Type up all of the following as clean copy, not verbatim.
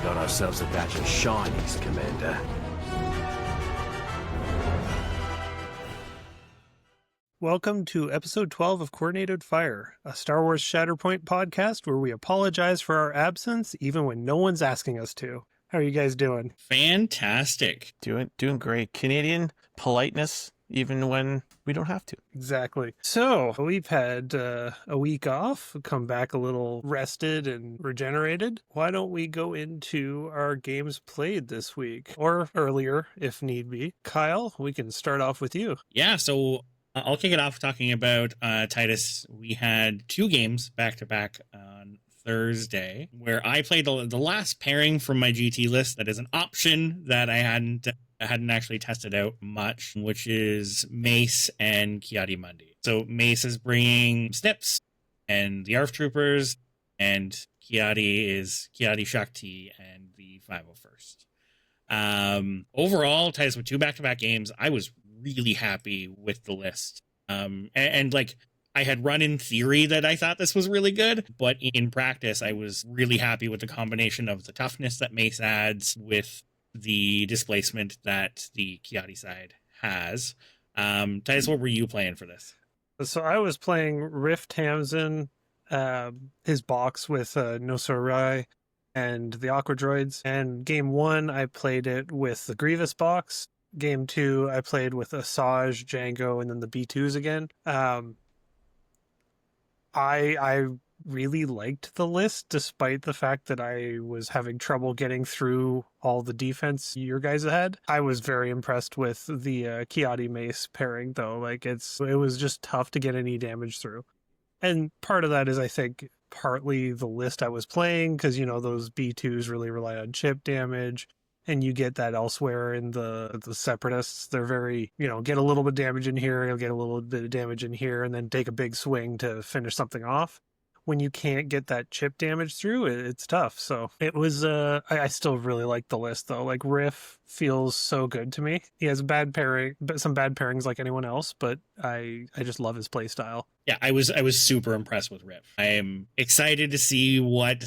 Got ourselves a batch of shinies, Commander. Welcome to episode 12 of Coordinated Fire, a Star Wars Shatterpoint podcast where we apologize for our absence even when no one's asking us to. How are you guys doing? Fantastic. Doing great. Canadian politeness, even when we don't have to. Exactly. So, we've had a week off, come back a little rested and regenerated. Why don't we go into our games played this week? Or earlier, if need be. Kyle, we can start off with you. Yeah, so I'll kick it off talking about Titus. We had 2 games back-to-back on Thursday, where I played the last pairing from my GT list that is an option that I hadn't actually tested out much, which is Mace and Kiadi-Mundi. So Mace is bringing Snips and the ARF Troopers, and Kiadi is Kiadi Shakti and the 501st. Overall, Titus with 2 back-to-back games, I was really happy with the list. And like, I had run in theory that I thought this was really good, but in practice, I was really happy with the combination of the toughness that Mace adds with the displacement that the Kiadi side has. Titus, what were you playing for this? So I was playing Riff Tamsin, his box with Nosarai and the Aqua Droids. And game 1, I played it with the Grievous box. Game 2, I played with Asajj, Django, and then the B2s again. I really liked the list, despite the fact that I was having trouble getting through all the defense your guys had. I was very impressed with the Kiadi Mace pairing, though. Like, it was just tough to get any damage through. And part of that is, I think, partly the list I was playing, because, you know, those B2s really rely on chip damage. And you get that elsewhere in the Separatists. They're very, you know, get a little bit of damage in here, you'll get a little bit of damage in here, and then take a big swing to finish something off. When you can't get that chip damage through, it's tough. So it was, I still really like the list, though. Like, Riff feels so good to me. He has some bad pairings like anyone else, but I just love his play style. Yeah, I was super impressed with Riff. I am excited to see what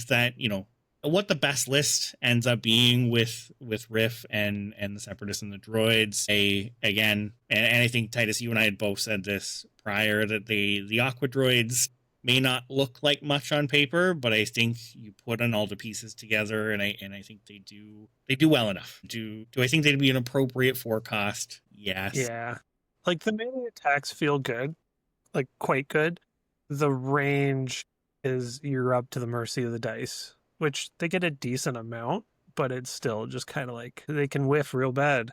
the best list ends up being with Riff and the Separatists and the droids. And I think, Titus, you and I had both said this prior, that the Aqua droids may not look like much on paper, but I think you put on all the pieces together, and I think they do well enough. Do I think they'd be an appropriate forecast? Yes. Yeah. Like, the melee attacks feel good, like quite good. The range is, you're up to the mercy of the dice, which they get a decent amount, but it's still just kind of like, they can whiff real bad.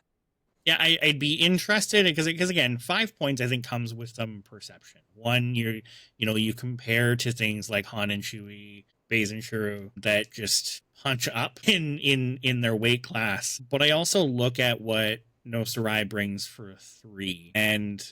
Yeah, I'd be interested, because again, 5 points I think comes with some perception. One, you compare to things like Han and Chewie, Baze and Shuru, that just hunch up in their weight class. But I also look at what Nosarai brings for a 3, and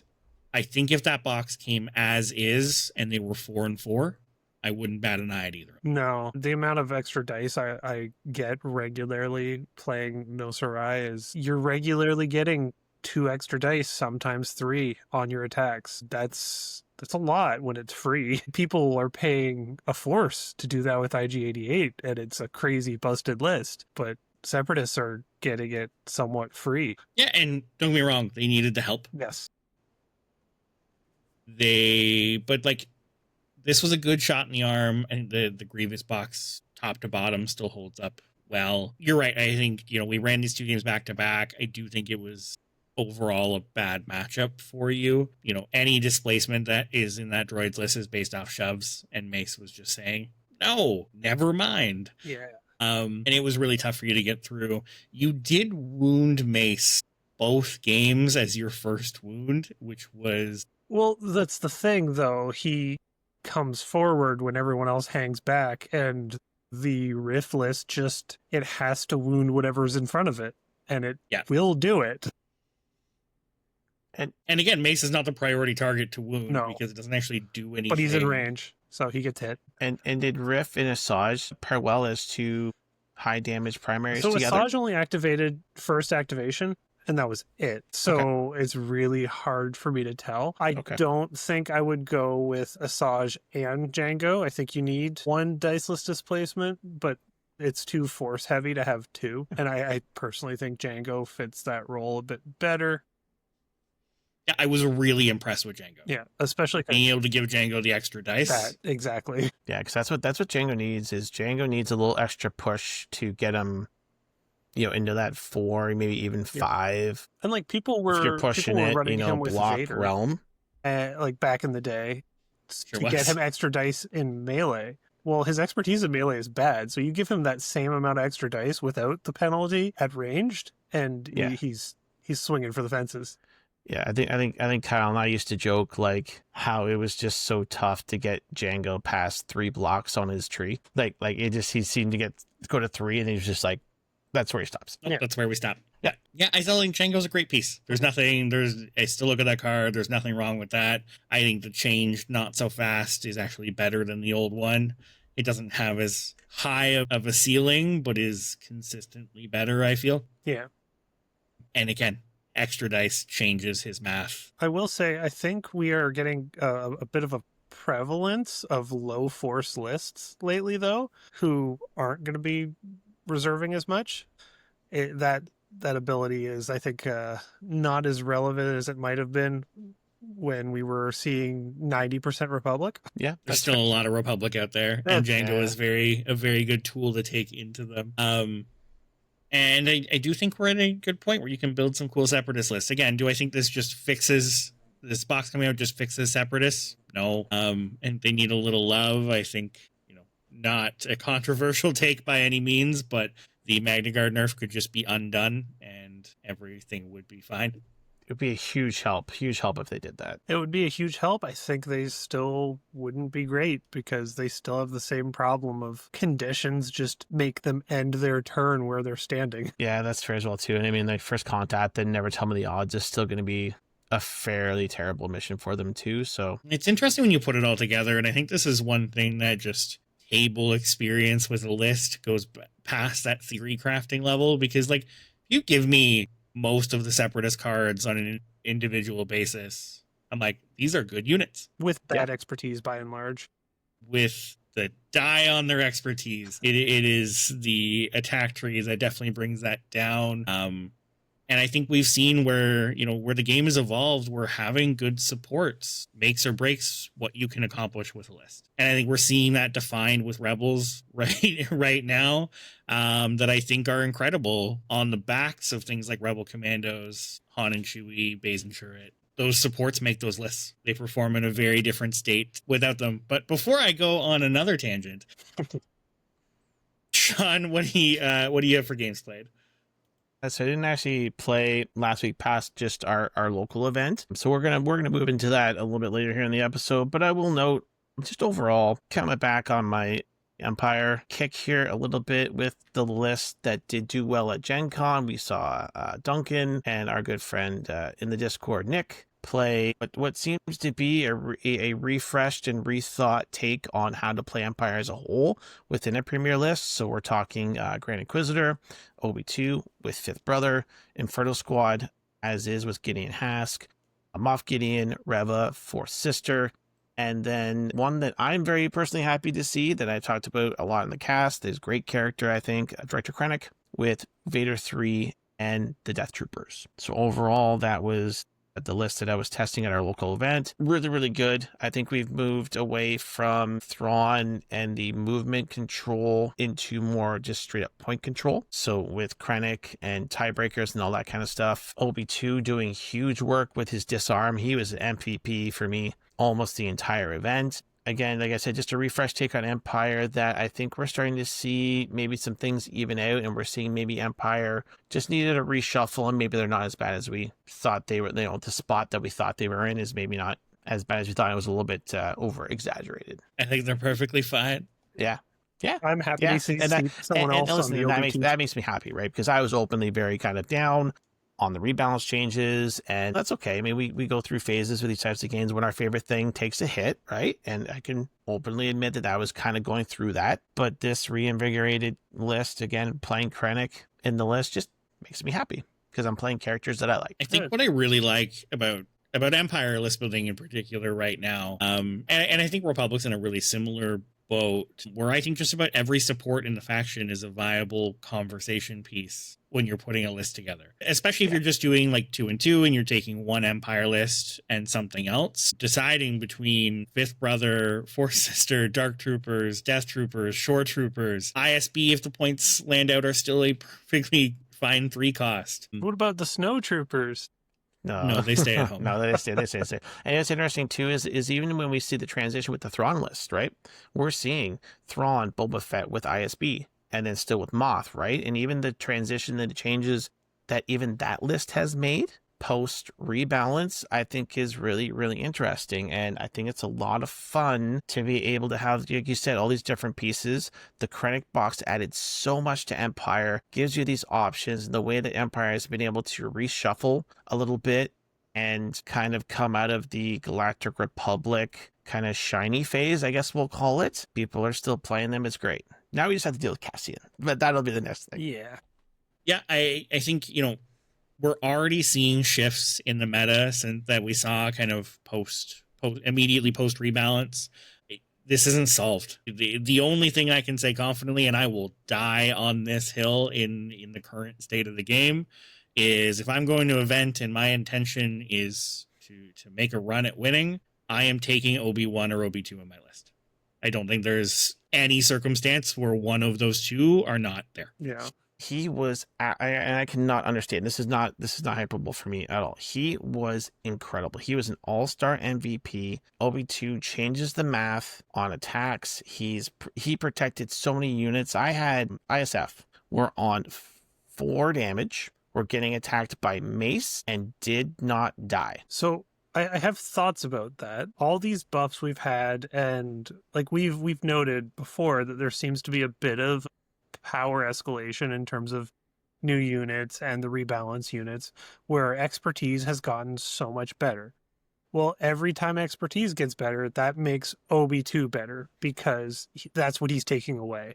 I think if that box came as is and they were 4 and 4, I wouldn't bat an eye at either. No, the amount of extra dice I get regularly playing Nosarai is, you're regularly getting 2 extra dice, sometimes 3 on your attacks. That's a lot when it's free. People are paying a force to do that with IG-88, and it's a crazy busted list, but Separatists are getting it somewhat free. Yeah, and don't get me wrong, they needed the help. Yes. This was a good shot in the arm, and the Grievous box, top to bottom, still holds up well. You're right. I think, we ran these 2 games back to back. I do think it was overall a bad matchup for you. Any displacement that is in that droids list is based off shoves, and Mace was just saying, no, never mind. Yeah. And it was really tough for you to get through. You did wound Mace both games as your first wound, which was... Well, that's the thing, though. He comes forward when everyone else hangs back, and the Riff list it has to wound whatever's in front of it, and it will do it. And again, Mace is not the priority target to wound, No, because it doesn't actually do anything. but he's in range, so he gets hit. And did Riff and Asajj pair well as 2 high damage primaries together? So Asajj only activated first activation, and that was it. So It's really hard for me to tell. I don't think I would go with Asajj and Django. I think you need 1 diceless displacement, but It's too force heavy to have two. And I personally think Django fits that role a bit better. Yeah, I was really impressed with Django. Yeah, especially Being able to give Django the extra dice. that. Exactly. Yeah, because that's what Django needs. Is Django needs a little extra push to get him, into that 4, maybe even 5. And like people If were you're pushing it, running him with block Vader, realm. like back in the day, Sure to was. get him extra dice in melee. Well, his expertise in melee is bad, so you give him that same amount of extra dice without the penalty at ranged, and Yeah. he's swinging for the fences. Yeah, I think Kyle and I used to joke like how it was just so tough to get Django past 3 blocks on his tree. Like he seemed to go to 3, and he was just like, that's where he stops. Oh, Yeah. That's where we stop. Yeah. I still think Django's a great piece. I still look at that card. There's nothing wrong with that. I think the change not so fast is actually better than the old one. It doesn't have as high of a ceiling, but is consistently better, I feel. Yeah. And again, extra dice changes his math. I will say, I think we are getting a bit of a prevalence of low force lists lately, though, who aren't going to be reserving as much. That ability is, I think, not as relevant as it might have been when we were seeing 90% Republic. Yeah, There's still a lot of Republic out there, and Django is a very good tool to take into them. And I do think we're at a good point where you can build some cool Separatist lists. Again, do I think this box coming out just fixes Separatists? No. And they need a little love. I think, not a controversial take by any means, but the Magna Guard nerf could just be undone and everything would be fine. It would be a huge help if they did that. It would be a huge help. I think they still wouldn't be great because they still have the same problem of conditions just make them end their turn where they're standing. Yeah, that's fair as well too. And I mean, like First Contact and Never Tell Me the Odds is still going to be a fairly terrible mission for them too. So it's interesting when you put it all together, and I think this is one thing that just table experience with a list goes past that theory crafting level, because like you give me most of the Separatist cards on an individual basis, I'm like, these are good units with bad expertise by and large. With the die on their expertise, it is the attack tree that definitely brings that down. And I think we've seen where the game has evolved, where having good supports makes or breaks what you can accomplish with a list. And I think we're seeing that defined with Rebels right now, that I think are incredible on the backs of things like Rebel Commandos, Han and Chewie, Baze and Chirrut. Those supports make those lists. They perform in a very different state without them. But before I go on another tangent, Sean, what do you have for games played? So I didn't actually play last week past just our local event. So we're gonna move into that a little bit later here in the episode. But I will note, just overall, coming back on my Empire kick here a little bit with the list that did do well at Gen Con. We saw Duncan and our good friend in the Discord, Nick, play what seems to be a refreshed and rethought take on how to play Empire as a whole within a premier list. So we're talking Grand Inquisitor, OB2 with Fifth Brother, Inferno Squad, as is with Gideon Hask, Moff Gideon, Reva, Fourth Sister, and then one that I'm very personally happy to see that I've talked about a lot in the cast. There's great character, I think, Director Krennic with Vader 3 and the Death Troopers. So overall, that was the list that I was testing at our local event. Really, really good. I think we've moved away from Thrawn and the movement control into more just straight up point control. So with Krennic and tiebreakers and all that kind of stuff, OB2 doing huge work with his disarm. He was an MVP for me almost the entire event. Again, like I said, just a refresh take on Empire that I think we're starting to see maybe some things even out, and we're seeing maybe Empire just needed a reshuffle, and maybe they're not as bad as we thought they were. The spot that we thought they were in is maybe not as bad as we thought. It was a little bit over exaggerated. I think they're perfectly fine. Yeah. I'm happy to see someone else on the OB2. That makes me happy, right? Because I was openly very kind of down on the rebalance changes, and that's okay. I mean, we go through phases with these types of games when our favorite thing takes a hit, right? And I can openly admit that I was kind of going through that. But this reinvigorated list, again, playing Krennic in the list just makes me happy because I'm playing characters that I like. I think what I really like about Empire list building in particular right now, and I think Republic's in a really similar boat where I think just about every support in the faction is a viable conversation piece when you're putting a list together. Especially if you're just doing like 2 and 2 and you're taking one Empire list and something else. Deciding between Fifth Brother, Fourth Sister, Dark Troopers, Death Troopers, Shore Troopers, ISB if the points land out are still a perfectly fine 3 cost. What about the snow troopers? No, they stay at home. No, they stay. And it's interesting too is even when we see the transition with the Thrawn list, right? We're seeing Thrawn, Boba Fett with ISB, and then still with Moth, right? And even the transition and the changes that even that list has made post rebalance, I think is really, really interesting. And I think it's a lot of fun to be able to have, like you said, all these different pieces. The Krennic box added so much to Empire, gives you these options, and the way that Empire has been able to reshuffle a little bit and kind of come out of the Galactic Republic kind of shiny phase, I guess we'll call it. People are still playing them. It's great. Now we just have to deal with Cassian, but that'll be the next thing. Yeah, I think, we're already seeing shifts in the meta since that we saw kind of immediately post rebalance. This isn't solved. The only thing I can say confidently, and I will die on this hill in the current state of the game, is if I'm going to event and my intention is to make a run at winning, I am taking Obi-Wan or Obi-2 on my list. I don't think there's any circumstance where one of those two are not there. Yeah. He was, and I cannot understand. This is not hyperbole for me at all. He was incredible. He was an all-star MVP. Obi-2 changes the math on attacks. He protected so many units. I had ISF. We're on 4 damage. We're getting attacked by Mace and did not die. So I have thoughts about that. All these buffs we've had, and like we've noted before that there seems to be a bit of power escalation in terms of new units and the rebalance units where expertise has gotten so much better. Well, every time expertise gets better, that makes Obi-2 better because that's what he's taking away.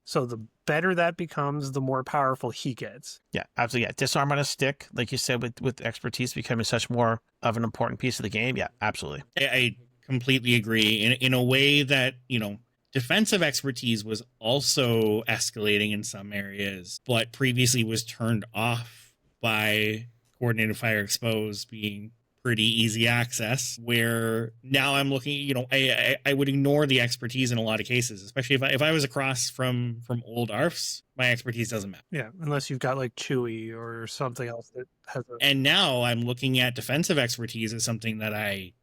So the better that becomes, the more powerful he gets. Yeah, absolutely. Yeah, disarm on a stick, like you said, with expertise becoming such more of an important piece of the game. Yeah, absolutely. I completely agree. In a way that, defensive expertise was also escalating in some areas, but previously was turned off by coordinated fire exposed being pretty easy access, where now I'm looking, I would ignore the expertise in a lot of cases, especially if I was across from old ARFs, my expertise doesn't matter. Yeah, unless you've got like Chewie or something else that has And now I'm looking at defensive expertise as something that I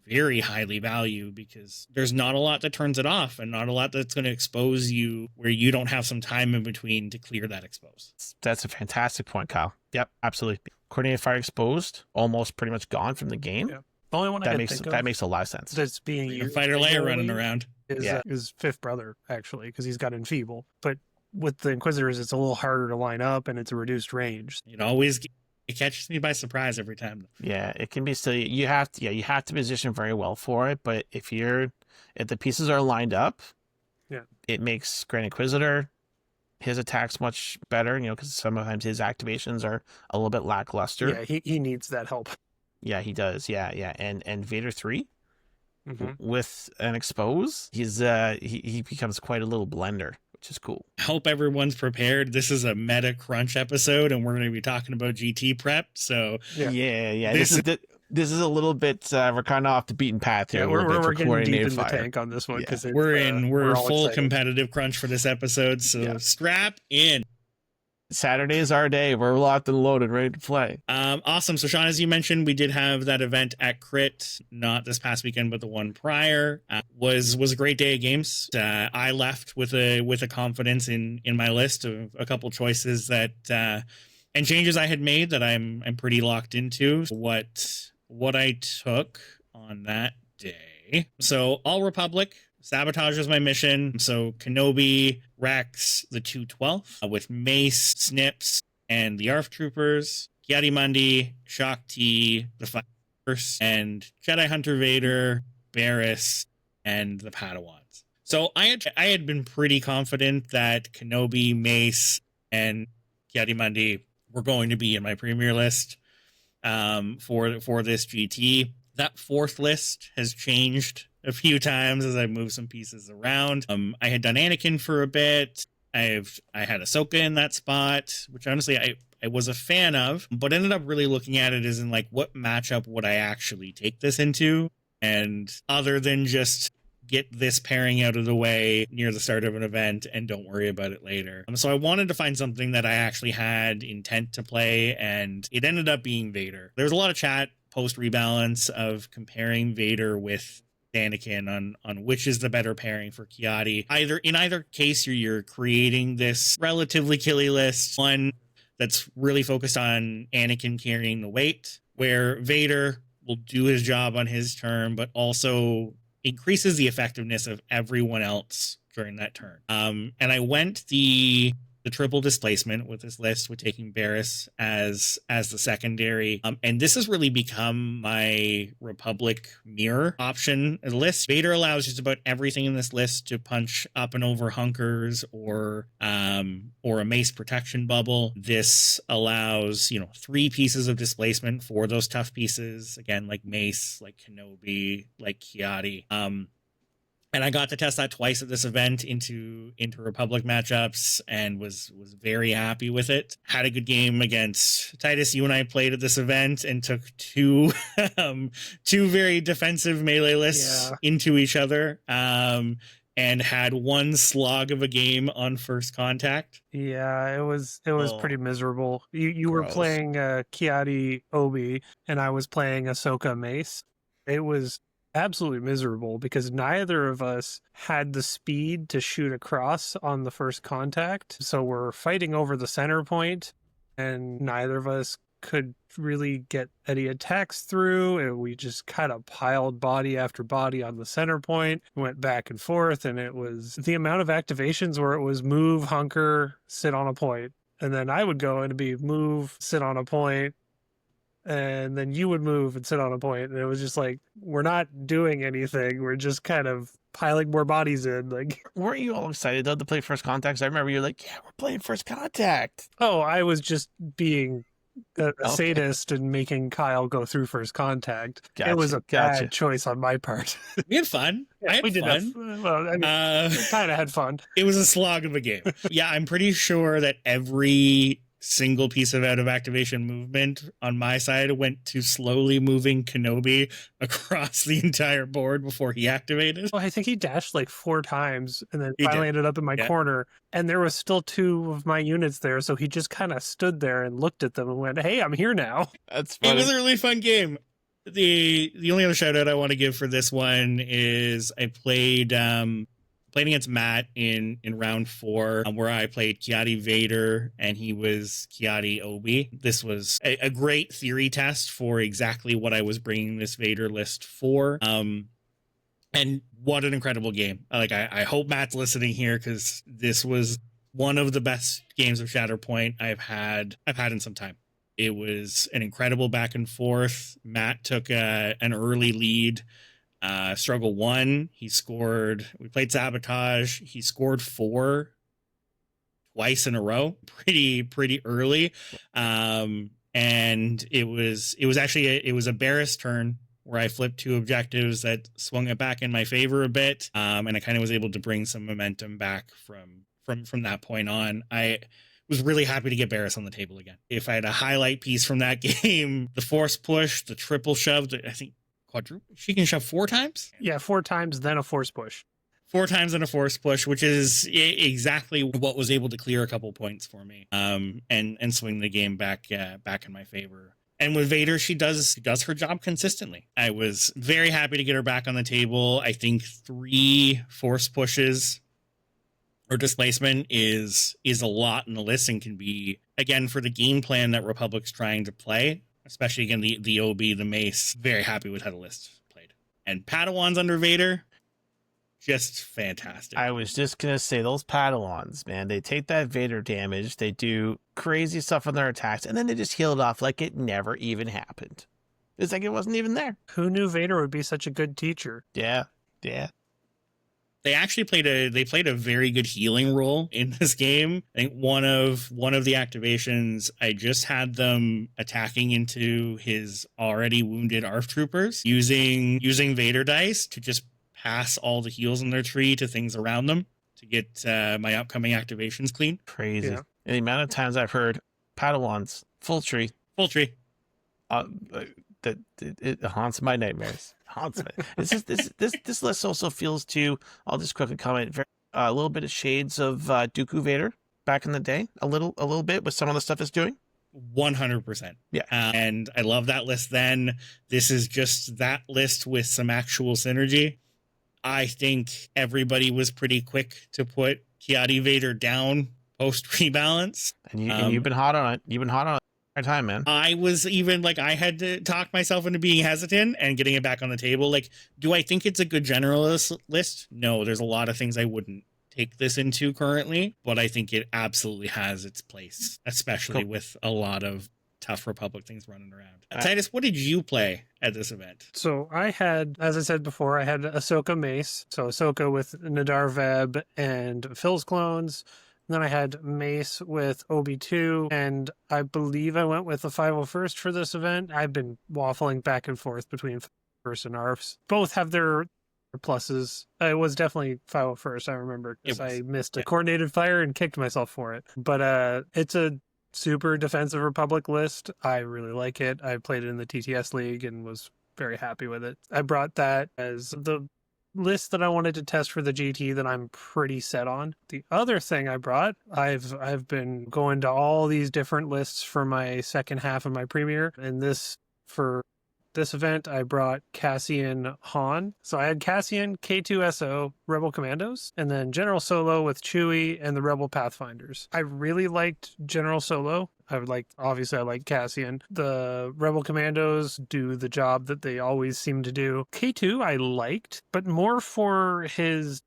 very highly value because there's not a lot that turns it off and not a lot that's going to expose you where you don't have some time in between to clear that expose. That's a fantastic point, Kyle. Yep, absolutely. Coordinated fire exposed, almost pretty much gone from the game. Yeah. The only one that I think makes a lot of sense. that's being used Fighter Leia running around is Fifth Brother, actually, because he's got Enfeeble. But with the Inquisitors, it's a little harder to line up and it's a reduced range. It catches me by surprise every time. Yeah, it can be silly. You have to position very well for it, but if the pieces are lined up, it makes Grand Inquisitor, his attacks much better, because sometimes his activations are a little bit lackluster. Yeah, he needs that help. Yeah, he does. Yeah. And Vader 3 with an expose, he becomes quite a little blender, which is cool. I hope everyone's prepared. This is a meta crunch episode, and we're going to be talking about GT prep. So yeah. This is a little bit. We're kind of off the beaten path here. Yeah, we're getting deep in fire. the tank on this one because we're full excited. Competitive crunch for this episode. So strap in. Saturday is our day. We're locked and loaded, ready to play. Awesome. So Sean, as you mentioned, we did have that event at Crit, not this past weekend, but the one prior. Was a great day of games. I left with a confidence in my list of a couple choices that and changes I had made that I'm pretty locked into. What I took on that day. So All Republic. Sabotage was my mission. So Kenobi, Rex, the 212th, with Mace, Snips, and the ARF Troopers, Kiadi-Mundi, Shaak Ti, the First, and Jedi Hunter Vader, Barriss, and the Padawans. So I had been pretty confident that Kenobi, Mace, and Kiadi-Mundi were going to be in my premier list for this GT. That fourth list has changed a few times as I moved some pieces around. I had done Anakin for a bit. I had Ahsoka in that spot, which honestly I was a fan of, but ended up really looking at it as in like, what matchup would I actually take this into? And other than just get this pairing out of the way near the start of an event and don't worry about it later. So I wanted to find something that I actually had intent to play, and it ended up being Vader. There was a lot of chat post rebalance of comparing Vader with Anakin on which is the better pairing for Kiadi. In either case, you're creating this relatively killy list, one that's really focused on Anakin carrying the weight, where Vader will do his job on his turn, but also increases the effectiveness of everyone else during that turn. And I went the triple displacement with this list, with taking Barriss as the secondary. And this has really become my Republic mirror option list. Vader allows just about everything in this list to punch up and over hunkers or a mace protection bubble. This allows, 3 pieces of displacement for those tough pieces. Again, like mace, like Kenobi, like Kiadi. And I got to test that twice at this event into Republic matchups and was very happy with it. Had a good game against Titus. You and I played at this event and took two very defensive melee lists into each other. And had one slog of a game on first contact. Yeah, it was pretty miserable. You were Gross. playing Kiadi Obi, and I was playing Ahsoka Mace. It was absolutely miserable because neither of us had the speed to shoot across on the first contact. So we're fighting over the center point, and neither of us could really get any attacks through, and we just kind of piled body after body on the center point, went back and forth, and it was the amount of activations where it was move, hunker, sit on a point, and then I would go and it'd be move, sit on a point, and then you would move and sit on a point, and it was just like, we're not doing anything, we're just kind of piling more bodies in. Like, Weren't you all excited though to play First Contact? 'Cause I remember you're like, yeah, we're playing First Contact. oh, I was just being a sadist and making Kyle go through first contact. It was a bad choice on my part. We had fun. I had fun. Well, I mean, we kind of had fun. It was a slog of a game. Yeah, I'm pretty sure that every single piece of out of activation movement on my side went to slowly moving Kenobi across the entire board before he activated. Well, I think he dashed like 4 times and then He finally did. ended up in my corner, and there was still 2 of my units there, so he just kind of stood there and looked at them and went, hey, I'm here now. That's It funny. was a really fun game. The only other shout out I want to give for this one is I played against Matt in round 4, where I played Kiadi Vader and he was Kiadi Obi. This was a great theory test for exactly what I was bringing this Vader list for. And what an incredible game. Like, I hope Matt's listening here, because this was one of the best games of Shatterpoint I've had in some time. It was an incredible back and forth. Matt took an early lead. Struggle 1, we played Sabotage. He scored 4 twice in a row, pretty early. And it was a Barriss turn where I flipped 2 objectives that swung it back in my favor a bit. And I kind of was able to bring some momentum back from that point on. I was really happy to get Barriss on the table again. If I had a highlight piece from that game, the force push, the triple shove, I think quadruple. She can shove 4 times? Yeah, 4 times, then a force push. 4 times in a force push, which is exactly what was able to clear a couple points for me, and swing the game back in my favor. And with Vader, she does her job consistently. I was very happy to get her back on the table. I think 3 force pushes or displacement is a lot in the list, and can be, again, for the game plan that Republic's trying to play, especially again the OB, the Mace. Very happy with how the list played. And Padawans under Vader, just fantastic. I was just going to say, those Padawans, man, they take that Vader damage, they do crazy stuff on their attacks, and then they just heal it off like it never even happened. It's like it wasn't even there. Who knew Vader would be such a good teacher? Yeah. They actually played a very good healing role in this game. I think one of the activations, I just had them attacking into his already wounded ARF troopers using Vader dice to just pass all the heals in their tree to things around them to get my upcoming activations clean. Crazy. Yeah. And the amount of times I've heard Padawans, full tree, that it haunts my nightmares. Haunts me. This list also feels to, I'll just quickly comment, a little bit of shades of Dooku Vader back in the day, a little bit with some of the stuff it's doing. 100%. Yeah. And I love that list then. This is just that list with some actual synergy. I think everybody was pretty quick to put Kiadi Vader down post rebalance. And you've been hot on it. You've been hot on it every time, man. I was even like, I had to talk myself into being hesitant and getting it back on the table. Like, do I think it's a good generalist list? No, there's a lot of things I wouldn't take this into currently, but I think it absolutely has its place, especially with a lot of tough Republic things running around. Titus, what did you play at this event? So I had, as I said before, I had Ahsoka Mace. So Ahsoka with Nadar Veb and Phil's clones. And then I had Mace with Obi-2, and I believe I went with the 501st for this event. I've been waffling back and forth between 501st and ARFs. Both have their pluses. It was definitely 501st, I remember, because I missed a coordinated fire and kicked myself for it. But it's a super defensive Republic list. I really like it. I played it in the TTS League and was very happy with it. I brought that as the list that I wanted to test for the GT that I'm pretty set on. The other thing I brought, I've been going to all these different lists for my second half of my premiere, and for this event I brought Cassian Han. So I had Cassian, K2SO, Rebel Commandos, and then General Solo with Chewie and the Rebel Pathfinders. I really liked General Solo. Obviously I like Cassian. The Rebel Commandos do the job that they always seem to do. K2 I liked, but more for his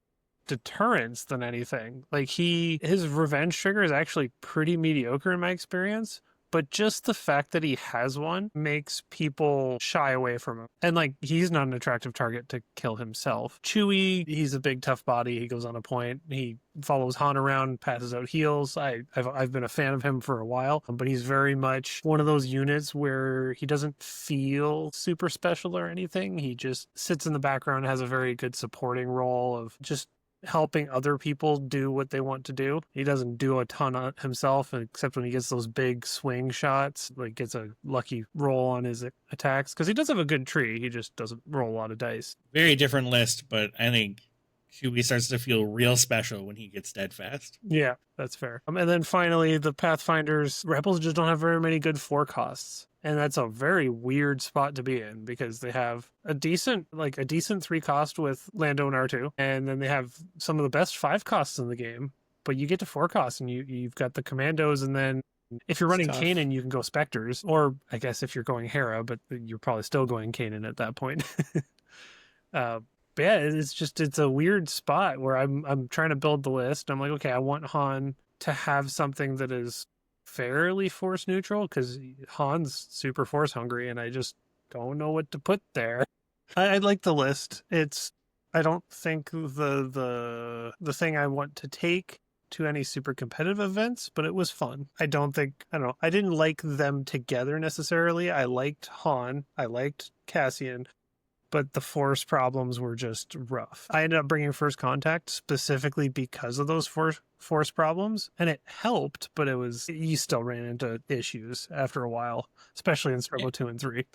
deterrence than anything. Like his revenge trigger is actually pretty mediocre in my experience. But just the fact that he has one makes people shy away from him. And he's not an attractive target to kill himself. Chewie, he's a big tough body. He goes on a point. He follows Han around, passes out heals. I've been a fan of him for a while, but he's very much one of those units where he doesn't feel super special or anything. He just sits in the background, has a very good supporting role of just helping other people do what they want to do. He doesn't do a ton himself, except when he gets those big swing shots, gets a lucky roll on his attacks, because he does have a good tree. He just doesn't roll a lot of dice. Very different list, but I think Chewie starts to feel real special when he gets steadfast. Yeah, that's fair. And then finally, the Pathfinders, Rebels just don't have very many good forecasts. And that's a very weird spot to be in, because they have a decent 3 cost with Lando and R2. And then they have some of the best 5 costs in the game. But you get to 4 costs and you've got the Commandos, and then if you're running Kanan, you can go Spectres. Or I guess if you're going Hera, but you're probably still going Kanan at that point. But yeah, it's a weird spot where I'm trying to build the list. I'm like, okay, I want Han to have something that is fairly force neutral, because Han's super force hungry, and I just don't know what to put there. I like the list. I don't think the thing I want to take to any super competitive events, but it was fun. I didn't like them together necessarily. I liked Han, I liked Cassian, but the force problems were just rough. I ended up bringing First Contact specifically because of those force problems, and it helped, but you still ran into issues after a while, especially in Turbo 2 and 3.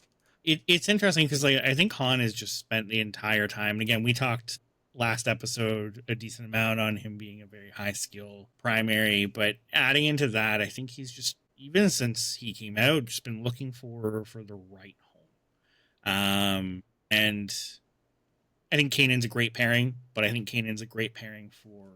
It's interesting because I think Han has just spent the entire time, and again, we talked last episode a decent amount on him being a very high skill primary, but adding into that, I think he's just, even since he came out, just been looking for the right home. And I think Kanan's a great pairing, but I think Kanan's a great pairing for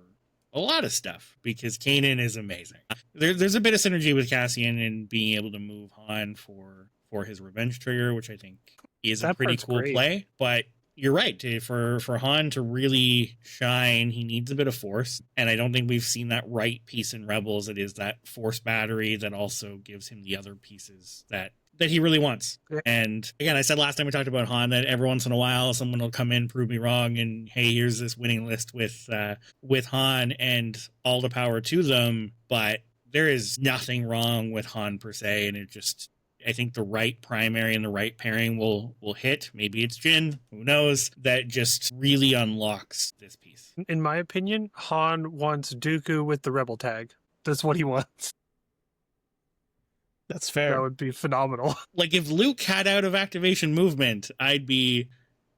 a lot of stuff, because Kanan is amazing. There's a bit of synergy with Cassian and being able to move Han for his revenge trigger, which I think is a pretty cool play. But you're right, for Han to really shine, he needs a bit of force, and I don't think we've seen that right piece in Rebels. It is that force battery that also gives him the other pieces that that he really wants. Yeah. And again, I said last time we talked about Han that every once in a while someone will come in, prove me wrong, and hey, here's this winning list with Han, and all the power to them. But there is nothing wrong with Han per se, and it just, I think the right primary and the right pairing will hit. Maybe it's Jin, who knows? That just really unlocks this piece. In my opinion, Han wants Dooku with the rebel tag. That's what he wants. That's That fair. would be phenomenal. Like if Luke had out of activation movement, I'd be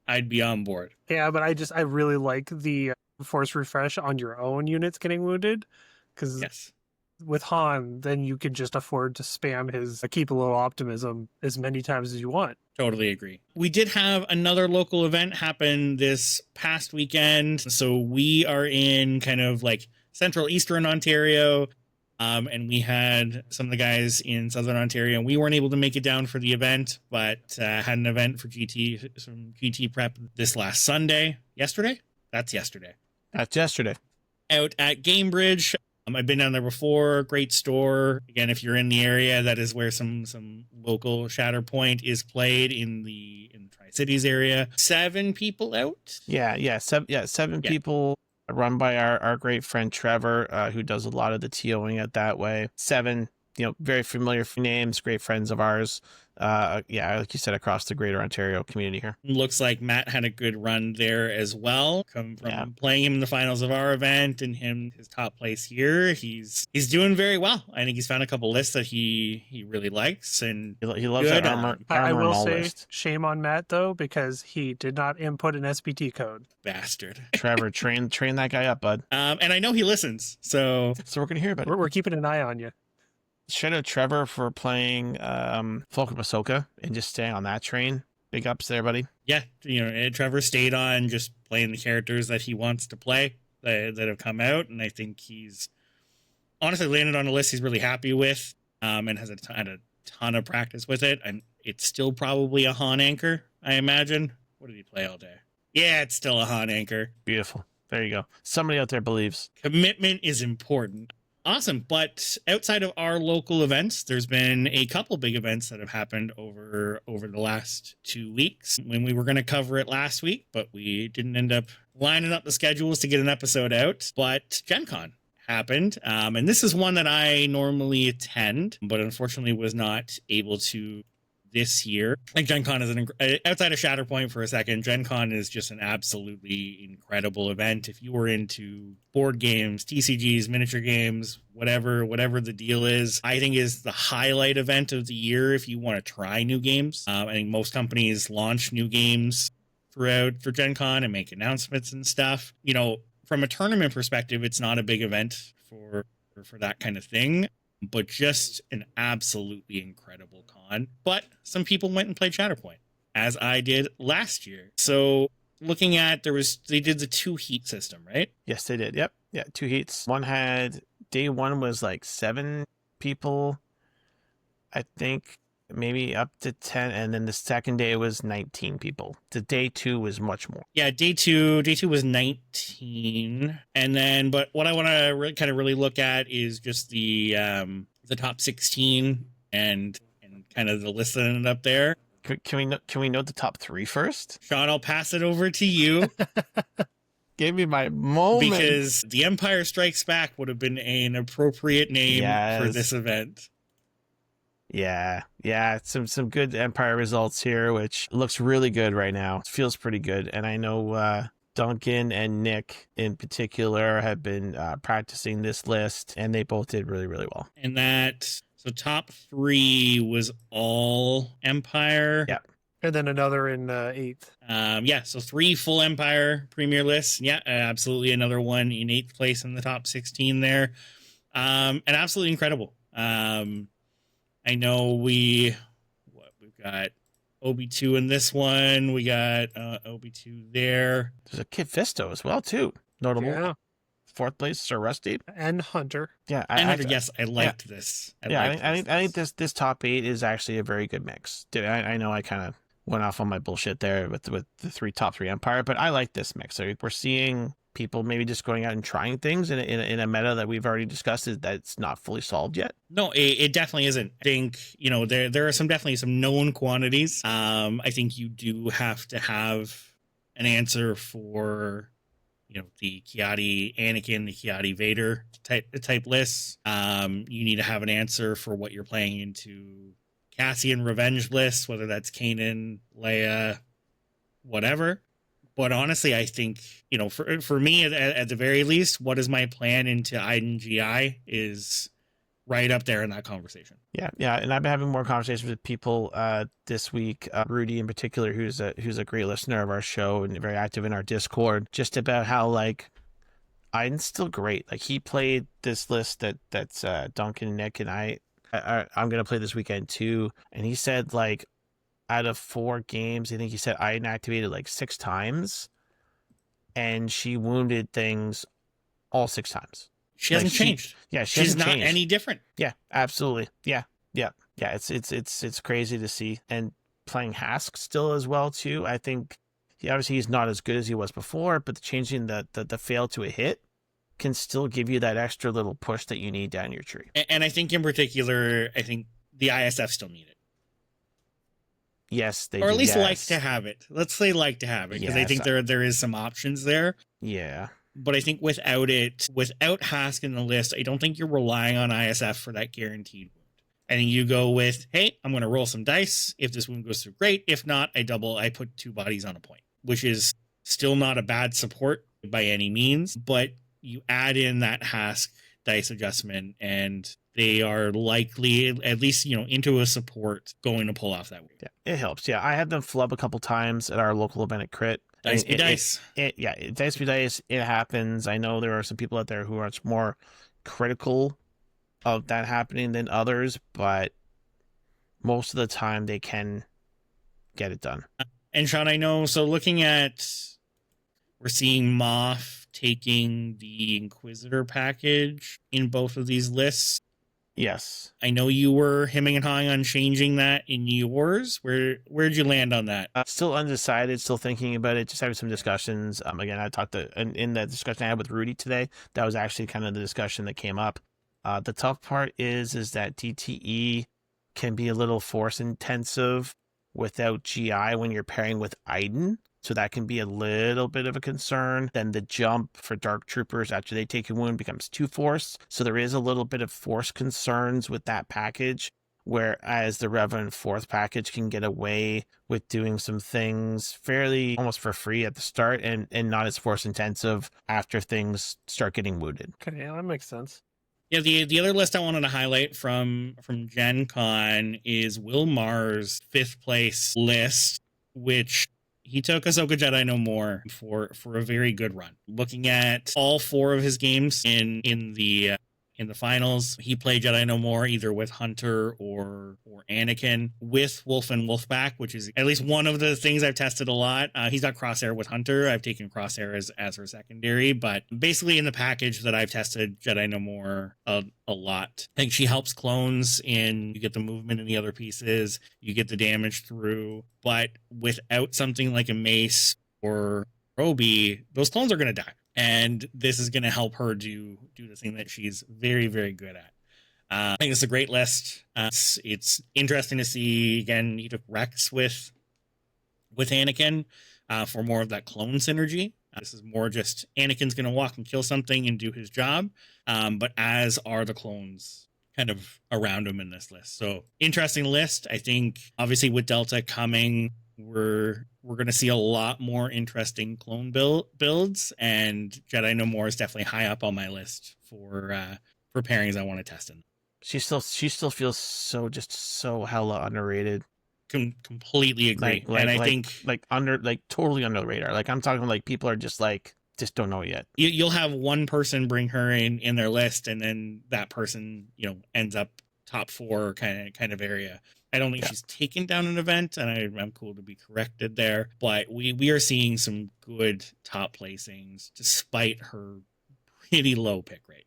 on board. Yeah, but I really like the force refresh on your own units getting wounded, because Yes. with Han, then you can just afford to spam his keep a little optimism as many times as you want. Totally agree. We did have another local event happen this past weekend. So we are in kind of like central eastern Ontario. And we had some of the guys in southern Ontario, and we weren't able to make it down for the event, but had an event for some GT prep this last Sunday. Yesterday? That's yesterday. That's yesterday. Out at Gamebridge. I've been down there before. Great store. Again, if you're in the area, that is where some local Shatterpoint is played in the Tri-Cities area. 7 people out. Seven people, run by our great friend Trevor, who does a lot of the TOing it that way. 7, very familiar names, great friends of ours. Like you said, across the greater Ontario community here. Looks like Matt had a good run there as well. Come from playing him in the finals of our event and his top place here. He's doing very well. I think he's found a couple lists that he really likes, and He loves that armor. I armor will and all say, list. shame on Matt though, because he did not input an SPT code. bastard. Trevor, train that guy up, bud. And I know he listens, so So we're gonna hear about it. We're keeping an eye on you. Shout out Trevor for playing Folk of Ahsoka and just staying on that train. Big ups there, buddy. yeah, Trevor stayed on just playing the characters that he wants to play that have come out, and I think he's honestly landed on a list he's really happy with, and has a ton of practice with it. And it's still probably a Han anchor, I imagine. What did he play all day? Yeah, it's still a Han anchor. Beautiful. There you go. Somebody out there believes. Commitment is important. Awesome. But outside of our local events, there's been a couple big events that have happened over the last 2 weeks. When we were going to cover it last week, but we didn't end up lining up the schedules to get an episode out. But Gen Con happened. And this is one that I normally attend, but unfortunately was not able to this year. I think Gen Con is outside of Shatterpoint for a second, Gen Con is just an absolutely incredible event. If you were into board games, TCGs, miniature games, whatever the deal is, I think is the highlight event of the year if you want to try new games. I think most companies launch new games for Gen Con and make announcements and stuff. From a tournament perspective, it's not a big event for that kind of thing, but just an absolutely incredible con. But some people went and played Shatterpoint, as I did last year. So looking at, they did the 2 heat system, right? Yes, they did. Yep. Yeah, 2 heats. Day 1 was like 7 people, I think, maybe up to 10, and then the second day was 19 people. The day 2 was much more. Yeah, day two was 19, and then but what I want to kind of really look at is just the top 16 and kind of the list that ended up there. Can we note the top 3 first? Sean, I'll pass it over to you. Give me my moment. Because The Empire Strikes Back would have been an appropriate name for this event. Yeah, some good Empire results here, which looks really good right now. It feels pretty good, and I know Duncan and Nick in particular have been practicing this list, and they both did really, really well. And so top 3 was all Empire. Yeah. And then another in 8th. So 3 full Empire Premier lists. Yeah, absolutely another one in 8th place in the top 16 there. And absolutely incredible. I know we've got OB2 in this one. We got OB2 there. There's a Kid Fisto as well, too. Notable. Yeah. 4th place, Sir Rusty. And Hunter. Yeah. I liked this. I think this top 8 is actually a very good mix. I know I kind of went off on my bullshit there with the top 3 Empire, but I like this mix. We're seeing people maybe just going out and trying things in a meta that we've already discussed is that's not fully solved yet. No, it definitely isn't. I think, there are definitely some known quantities. I think you do have to have an answer for, the Kiadi Anakin, the Kiadi Vader type lists. You need to have an answer for what you're playing into Cassian Revenge lists, whether that's Kanan, Leia, whatever. But honestly, I think, for me, at the very least, what is my plan into Iden GI is right up there in that conversation. Yeah. And I've been having more conversations with people this week, Rudy in particular, who's a great listener of our show and very active in our Discord, just about how, like, Iden's still great. Like, he played this list that's Duncan, Nick, and I'm going to play this weekend too. And he said, like, out of 4 games, I think he said Iden activated like 6 times, and she wounded things all 6 times. She hasn't changed. She's not any different. Yeah, absolutely. Yeah. It's crazy to see. And playing Hask still as well too. I think he's not as good as he was before, but changing the fail to a hit can still give you that extra little push that you need down your tree. And I think in particular, the ISF still need it. Yes, they or do. At least yes. like to have it. Let's say like to have it, because I think there is some options there. Yeah. But I think without Hask in the list, I don't think you're relying on ISF for that guaranteed wound. I think you go with, hey, I'm going to roll some dice. If this wound goes through, great. If not, I put 2 bodies on a point, which is still not a bad support by any means. But you add in that Hask dice adjustment, and they are likely, at least, into a support, going to pull off that wound. Yeah, it helps. Yeah, I had them flub a couple times at our local event at Crit. Dice be dice. Dice be dice. It happens. I know there are some people out there who are much more critical of that happening than others, but most of the time they can get it done. And Sean, I know, so looking at, we're seeing Moff taking the Inquisitor package in both of these lists. Yes. I know you were hemming and hawing on changing that in yours. Where'd you land on that? Still undecided, still thinking about it, just having some discussions. Again, I talked in the discussion I had with Rudy today, that was actually kind of the discussion that came up. The tough part is that DTE can be a little force intensive without GI when you're pairing with Iden. So that can be a little bit of a concern. Then the jump for Dark Troopers after they take a wound becomes 2 force. So there is a little bit of force concerns with that package, whereas the Reverend 4th package can get away with doing some things fairly almost for free at the start and not as force intensive after things start getting wounded. Okay, yeah, that makes sense. Yeah, the other list I wanted to highlight from Gen Con is Will Maher's 5th place list, which he took Ahsoka Jedi No More for a very good run. Looking at all 4 of his games in the finals, he played Jedi No More either with Hunter or Anakin, with Wolf and Wolfback, which is at least one of the things I've tested a lot. He's got Crosshair with Hunter. I've taken Crosshair as her secondary, but basically in the package that I've tested Jedi No More a lot. I think she helps clones you get the movement in the other pieces, you get the damage through, but without something like a Mace or Roby, those clones are going to die. And this is going to help her do the thing that she's very, very good at. I think it's a great list. It's interesting to see, again, you took Rex with Anakin for more of that clone synergy. This is more just Anakin's going to walk and kill something and do his job, but as are the clones kind of around him in this list. So interesting list. I think obviously with Delta coming, we're going to see a lot more interesting clone builds, and Jedi No More is definitely high up on my list for pairings I want to test in. She still feels so hella underrated. Completely agree. And I think totally under the radar. Like I'm talking like people are just don't know yet. You'll have one person bring her in their list, and then that person, ends up top 4 kind of area. I don't think she's taken down an event, and I'm cool to be corrected there. But we are seeing some good top placings despite her pretty low pick rate.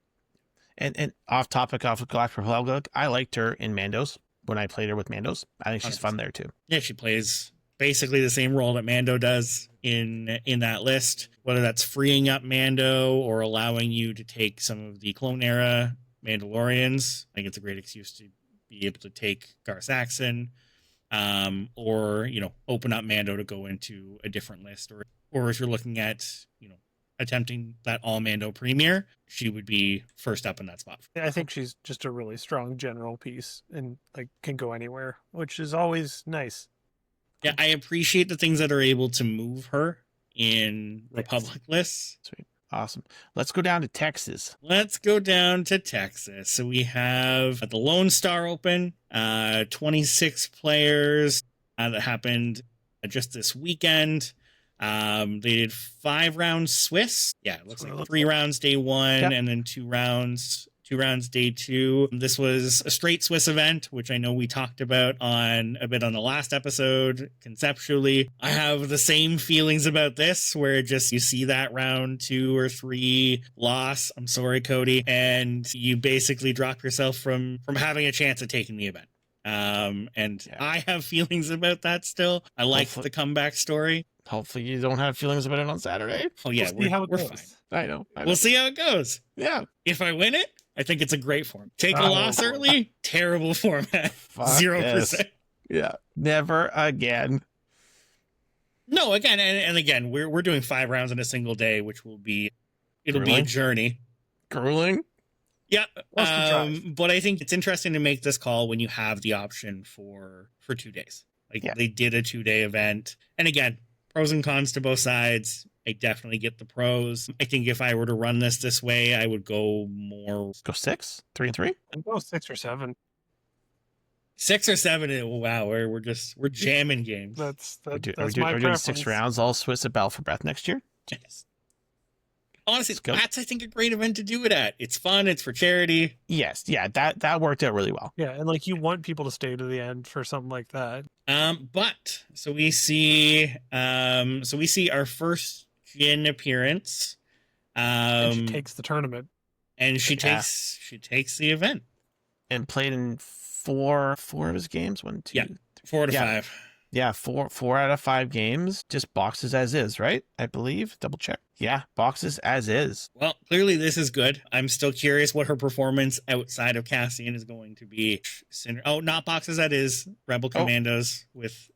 And off topic, off of Galactic Republic, I liked her in Mandos when I played her with Mandos. I think she's 100%. Fun there too. Yeah, she plays basically the same role that Mando does. in that list, whether that's freeing up Mando or allowing you to take some of the Clone Era Mandalorians. I think it's a great excuse to be able to take Gar Saxon, or, you know, open up Mando to go into a different list, or if you're looking at, you know, attempting that all Mando premiere, she would be first up in that spot. I think she's just a really strong general piece and like can go anywhere, which is always nice. Yeah, I appreciate the things that are able to move her in Republic lists. Sweet. Awesome. Let's go down to Texas. So we have the Lone Star Open, 26 players that happened just this weekend. They did 5 rounds Swiss. Yeah, it looks like 3 rounds day 1, and then 2 rounds day 2. This was a straight Swiss event, which I know we talked about on the last episode. Conceptually, I have the same feelings about this, where just you see that round 2 or 3 loss. I'm sorry, Cody, and you basically drop yourself from having a chance at taking the event. I have feelings about that still. I like the comeback story. Hopefully you don't have feelings about it on Saturday. Oh yeah, we're fine. I know. We'll see how it goes. Yeah. If I win it, I think it's a great form. Take a loss early, terrible format. 0%. Yeah. Never again. No, again, and again, we're doing 5 rounds in a single day, which will be be a journey. Grueling. Yeah, but I think it's interesting to make this call when you have the option for 2 days. They did a 2-day event, and again, pros and cons to both sides. I definitely get the pros. I think if I were to run this way, I would go more. Go 6, 3 and 3. I'd go 6 or 7. 6 or 7. Wow, we're jamming games. That's my preference. Doing 6 rounds, all Swiss at Battle for Breath next year. Yes. Honestly, that's, I think, a great event to do it at. It's fun. It's for charity. Yes. Yeah, that worked out really well. Yeah, and like you want people to stay to the end for something like that. But so we see our first Jin appearance. And she takes the tournament. And she takes the event. And played in 4 of his games. 1, 2. Yeah, 4 to 5. Yeah, 4 out of 5 games, just boxes as is, right? I believe. Double check. Yeah, boxes as is. Well, clearly this is good. I'm still curious what her performance outside of Cassian is going to be. Oh, not boxes that is Rebel Commandos with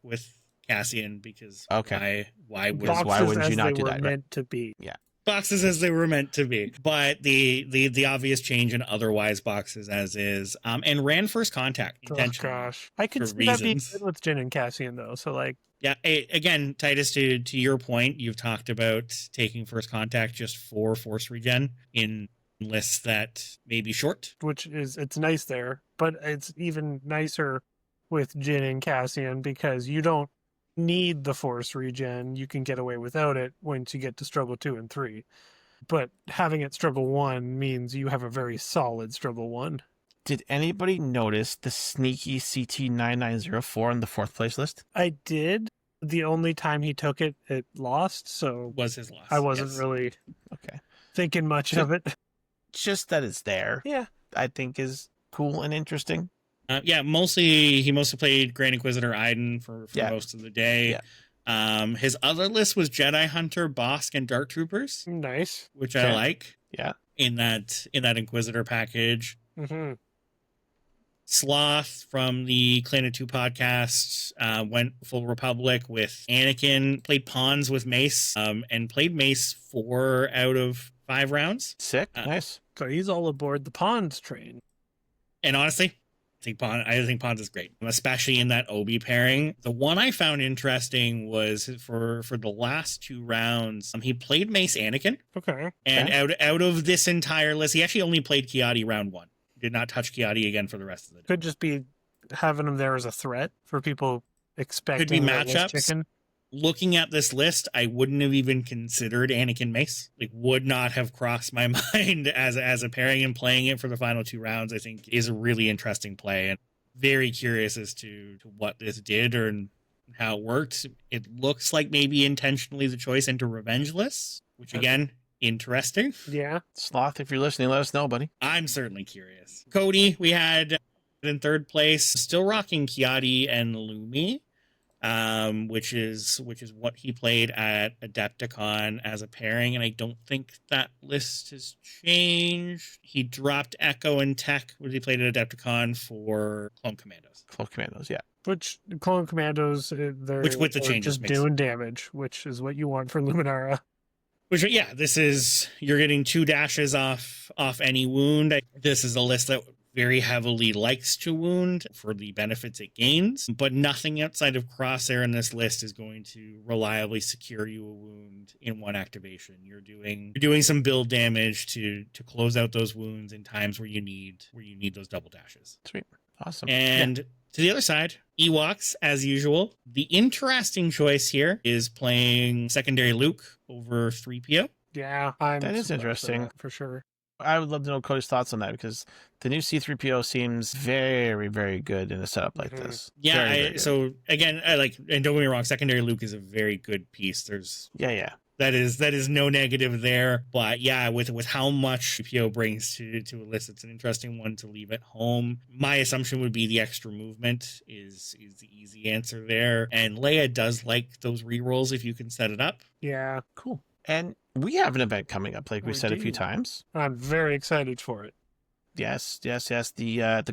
Cassian, because why wouldn't you not do that? Meant to be. Yeah. Boxes as they were meant to be, but the obvious change in otherwise boxes as is, and ran first contact intentionally. Oh gosh, I could see that being good with Jin and Cassian though. So like, yeah, again, Titus, to your point, you've talked about taking first contact just for force regen in lists that may be short, which is it's nice there, but it's even nicer with Jin and Cassian because you don't need the force regen. You can get away without it once you get to struggle 2 and 3, but having it struggle 1 means you have a very solid struggle 1. Did anybody notice the sneaky CT9904 on the 4th place list? I did. The only time he took it, it lost, so was his loss. I wasn't really thinking much of it. Just that it's there. Yeah, I think is cool and interesting. He mostly played Grand Inquisitor Iden for most of the day. Yeah. His other list was Jedi Hunter, Bosk, and Dark Troopers. Nice, which I like. Yeah, in that Inquisitor package. Mm-hmm. Sloth from the Clan of Two podcast went full Republic with Anakin. Played pawns with Mace, and played Mace 4 out of 5 rounds. Sick, nice. So he's all aboard the pawns train. And honestly, I think Pawns is great, especially in that Obi pairing. The one I found interesting was for the last 2 rounds, he played Mace Anakin. Okay. And out of this entire list, he actually only played Kiadi round 1. Did not touch Kiadi again for the rest of the day. Could just be having him there as a threat for people expecting. Could be matchups. Looking at this list, I wouldn't have even considered Anakin Mace. Would not have crossed my mind as a pairing, and playing it for the final 2 rounds, I think, is a really interesting play. And very curious as to what this did and how it worked. It looks like maybe intentionally the choice into Revenge lists, which again, interesting. Yeah. Sloth, if you're listening, let us know, buddy. I'm certainly curious. Cody, we had in 3rd place, still rocking Kiadi and Lumi. which is what he played at Adepticon as a pairing, and I don't think that list has changed. He dropped Echo and Tech, which he played at Adepticon for Clone Commandos. Clone Commandos, yeah. Which Clone Commandos, they're Which with the they're changes just makes- doing damage, which is what you want for Luminara. Which, yeah, this is, you're getting 2 dashes off any wound. This is a list that very heavily likes to wound for the benefits it gains, but nothing outside of Crosshair in this list is going to reliably secure you a wound in one activation. You're doing some build damage to close out those wounds in times where you need those double dashes. Sweet. Awesome. And to the other side, Ewoks, as usual. The interesting choice here is playing secondary Luke over 3PO. Yeah, That is super up for interesting. that, for sure. I would love to know Cody's thoughts on that, because the new C-3PO seems very, very good in a setup like this. Yeah, Very, very good. so again, I like, and don't get me wrong, secondary Luke is a very good piece. There's Yeah. that is no negative there, but yeah, with how much PO brings to a list, it's an interesting one to leave at home. My assumption would be the extra movement is the easy answer there, and Leia does like those rerolls if you can set it up. Yeah, Cool. And we have an event coming up, like we We said a few do. times. I'm very excited for it. Yes. The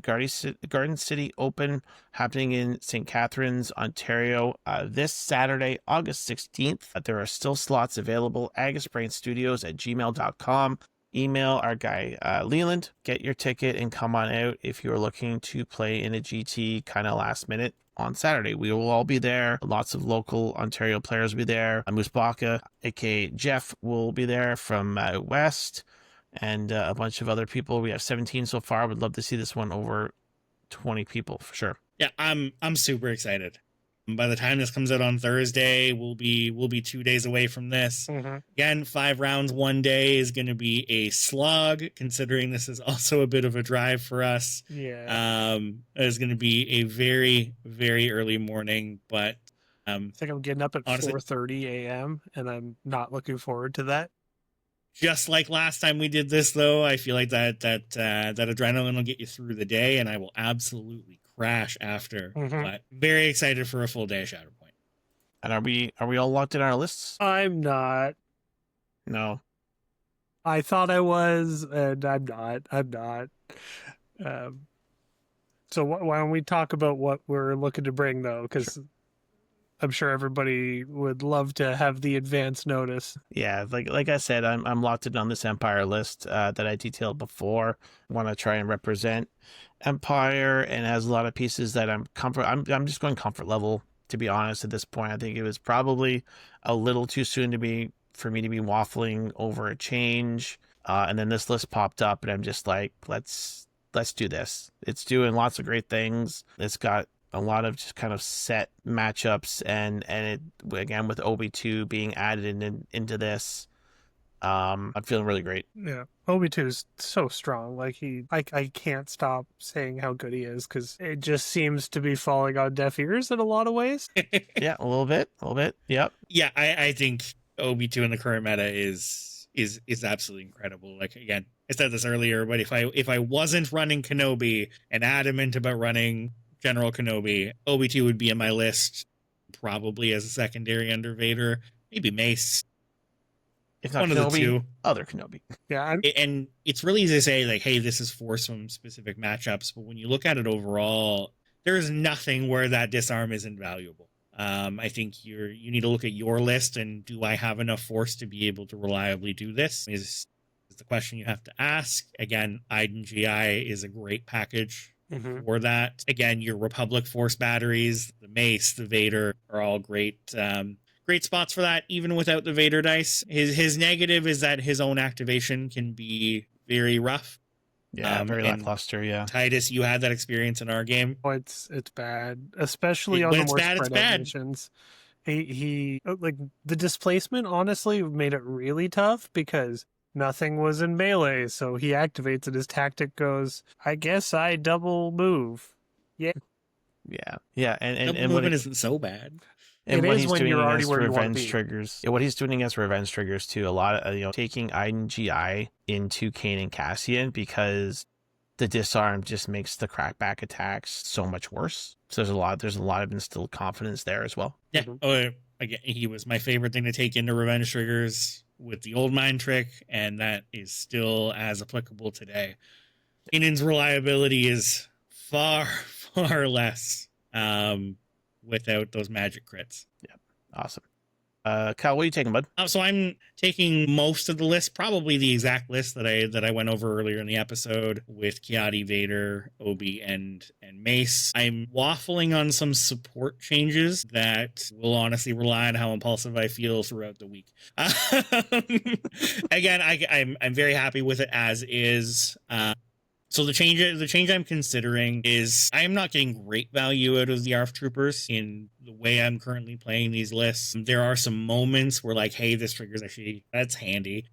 Garden City Open happening in St. Catharines, Ontario, this Saturday, August 16th. There are still slots available. AgusBrainStudios@gmail.com. Email our guy Leland. Get your ticket and come on out if you're looking to play in a GT kind of last minute on Saturday. We will all be there. Lots of local Ontario players will be there. Musbaka, aka Jeff, will be there from West, and a bunch of other people. We have 17 so far. Would love to see this one over 20 people for sure. Yeah, I'm super excited. By the time this comes out on Thursday, we'll be 2 days away from this. Again, 5 rounds one day is going to be a slog, considering this is also a bit of a drive for us. Yeah. It's going to be a very, very early morning, but I think I'm getting up at honestly- 4:30 a.m. and I'm not looking forward to that. just like last time we did this, though, I feel like that adrenaline will get you through the day, and I will absolutely crash after. But very excited for a full day of Shatterpoint. And are we all locked in our lists? I'm not. No. I thought I was, and I'm not. So why don't we talk about what we're looking to bring, though? Because I'm sure everybody would love to have the advance notice. Yeah, like I said, I'm locked in on this Empire list that I detailed before. Want to try and represent Empire, and has a lot of pieces that I'm just going comfort level, to be honest. At this point, I think it was probably a little too soon for me to be waffling over a change. And then this list popped up, and I'm just like, let's do this. It's doing lots of great things. It's got a lot of just kind of set matchups, and it, again, with OB2 being added into this, I'm feeling really great. Yeah, Obi-2 is so strong. Like I can't stop saying how good he is, because it just seems to be falling on deaf ears in a lot of ways. Yeah, a little bit. Yep. Yeah, I think OB2 in the current meta is absolutely incredible. Like, again, I said this earlier, but if I wasn't running Kenobi and adamant about running General Kenobi, OB2 would be in my list, probably as a secondary under Vader, maybe Mace. If not One Kenobi, of the two. other Kenobi. Yeah, And it's really easy to say, like, hey, this is for some specific matchups, but when you look at it overall, there is nothing where that disarm isn't valuable. I think you need to look at your list, and do I have enough force to be able to reliably do this? Is the question you have to ask. Again, Iden GI is a great package for that. Again, your Republic Force batteries, the Mace, the Vader are all great spots for that, even without the Vader dice. His negative is that his own activation can be very rough. Yeah, very and lackluster. Yeah. Titus, you had that experience in our game. oh, it's bad, especially on When the it's more bad, it's spread out bad. missions. He like the displacement honestly made it really tough, because nothing was in melee, so he activates and his tactic goes, I guess I double move. Yeah. And Double what movement isn't so bad. and It what is he's when doing you're already against where you wanna revenge be. triggers. Yeah, what he's doing against revenge triggers too. A lot of taking Iden GI into Kane and Cassian, because the disarm just makes the crackback attacks so much worse. So there's a lot of instilled confidence there as well. Yeah. Again, he was my favorite thing to take into revenge triggers with the old mind trick, and that is still as applicable today. Kanan's reliability is far, far less without those magic crits. Yeah, awesome. Kyle, what are you taking, bud? So I'm taking most of the list, probably the exact list that I went over earlier in the episode with Kiadi, Vader, Obi, and Mace. I'm waffling on some support changes that will honestly rely on how impulsive I feel throughout the week. Again, I'm very happy with it as is. So the change I'm considering is I am not getting great value out of the ARF troopers in the way I'm currently playing these lists. There are some moments where like, hey, this trigger's actually, that's handy,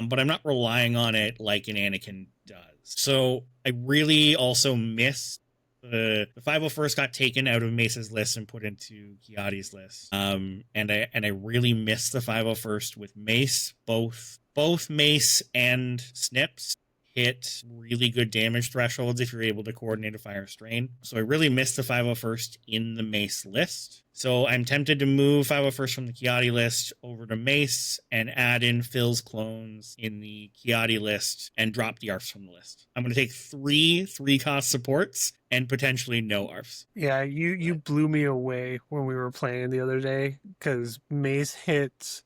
but I'm not relying on it like an Anakin does. So I really also miss the 501st got taken out of Mace's list and put into Kiadi's list. And I really miss the 501st with Mace. Both Mace and Snips hit really good damage thresholds if you're able to coordinate a fire strain. So I really missed the 501st in the Mace list. So I'm tempted to move 501st from the Kiadi list over to Mace and add in Phil's clones in the Kiadi list and drop the ARFs from the list. I'm going to take three cost supports and potentially no ARFs. Yeah, you blew me away when we were playing the other day because Mace hits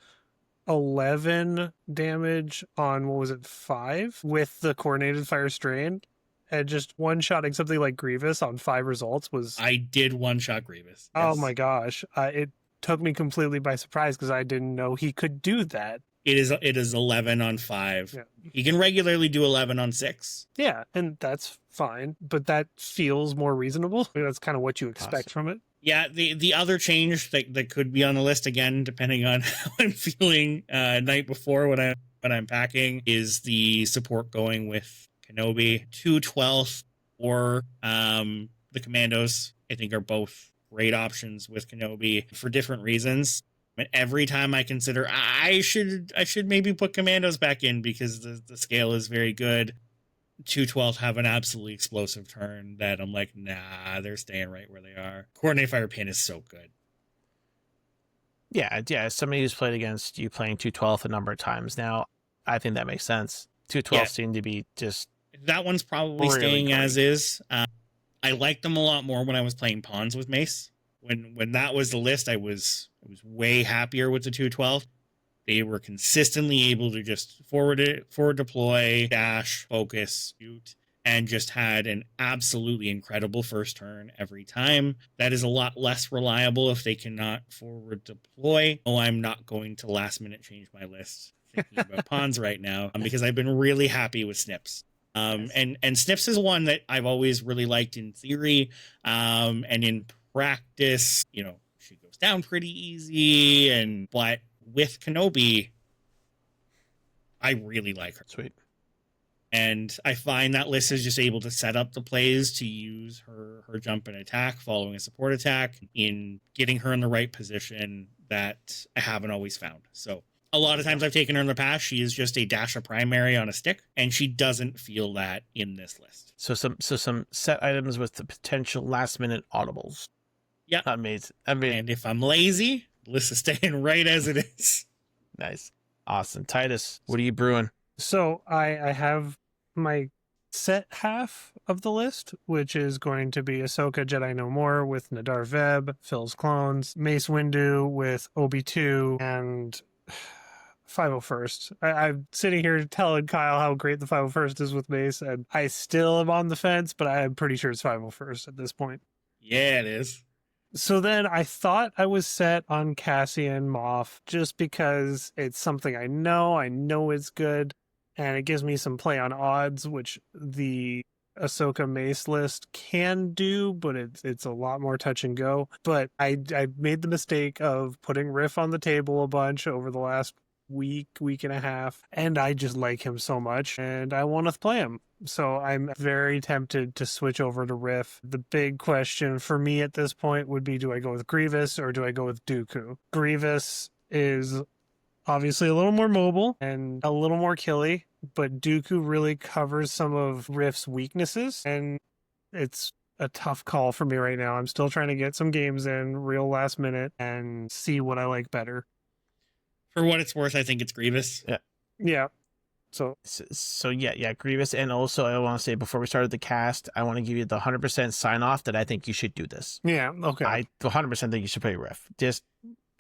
11 damage on, what was it, 5 with the coordinated fire strain, and just one-shotting something like Grievous on 5 results was... I did one-shot Grievous. Oh Yes. my gosh. It took me completely by surprise because I didn't know he could do that. It is 11 on 5. Yeah. He can regularly do 11 on 6. Yeah, and that's fine, but that feels more reasonable. That's kind of what you expect from it. Yeah, the other change that could be on the list, again, depending on how I'm feeling night before when I'm packing, is the support going with Kenobi. 2/12 or the Commandos, I think, are both great options with Kenobi for different reasons. And every time I consider I should maybe put Commandos back in because the scale is very good, 2/12 have an absolutely explosive turn that I'm like, nah, they're staying right where they are. Coordinate Fire Pin is so good. Yeah. Somebody who's played against you playing 2/12 a number of times now, I think that makes sense. 2/12 seem to be just... That one's probably really staying great. as is. I liked them a lot more when I was playing Pawns with Mace. When that was the list, I was way happier with the 2/12. They were consistently able to just forward deploy, dash, focus, shoot, and just had an absolutely incredible first turn every time. That is a lot less reliable if they cannot forward deploy. Oh, I'm not going to last minute change my list thinking about Pawns right now because I've been really happy with Snips. And Snips is one that I've always really liked in theory, and in practice, she goes down pretty easy, but with Kenobi, I really like her. Sweet. And I find that list is just able to set up the plays to use her jump and attack following a support attack in getting her in the right position that I haven't always found. So a lot of times I've taken her in the past, she is just a Dasha primary on a stick, and she doesn't feel that in this list. So some set items with the potential last minute audibles. Yeah. Amazing. And if I'm lazy, the list is staying right as it is. Nice. Awesome. Titus, what are you brewing? So I have my set half of the list, which is going to be Ahsoka Jedi No More with Nadar Veb, Phil's clones, Mace Windu with Obi-2, and 501st. I'm sitting here telling Kyle how great the 501st is with Mace, and I still am on the fence, but I'm pretty sure it's 501st at this point. Yeah, it is. So then I thought I was set on Cassian Moff just because it's something I know it's good, and it gives me some play on odds, which the Ahsoka Mace list can do, but it's a lot more touch and go. But I made the mistake of putting Riff on the table a bunch over the last week and a half, and I just like him so much, and I want to play him. So I'm very tempted to switch over to Riff. The big question for me at this point would be, do I go with Grievous or do I go with Dooku? Grievous is obviously a little more mobile and a little more killy, but Dooku really covers some of Riff's weaknesses, and it's a tough call for me right now. I'm still trying to get some games in real last minute and see what I like better. For what it's worth, I think it's Grievous. Yeah. So So Grievous. And also, I want to say before we started the cast, I want to give you the 100% sign off that I think you should do this. yeah, okay. I 100% think you should play Riff.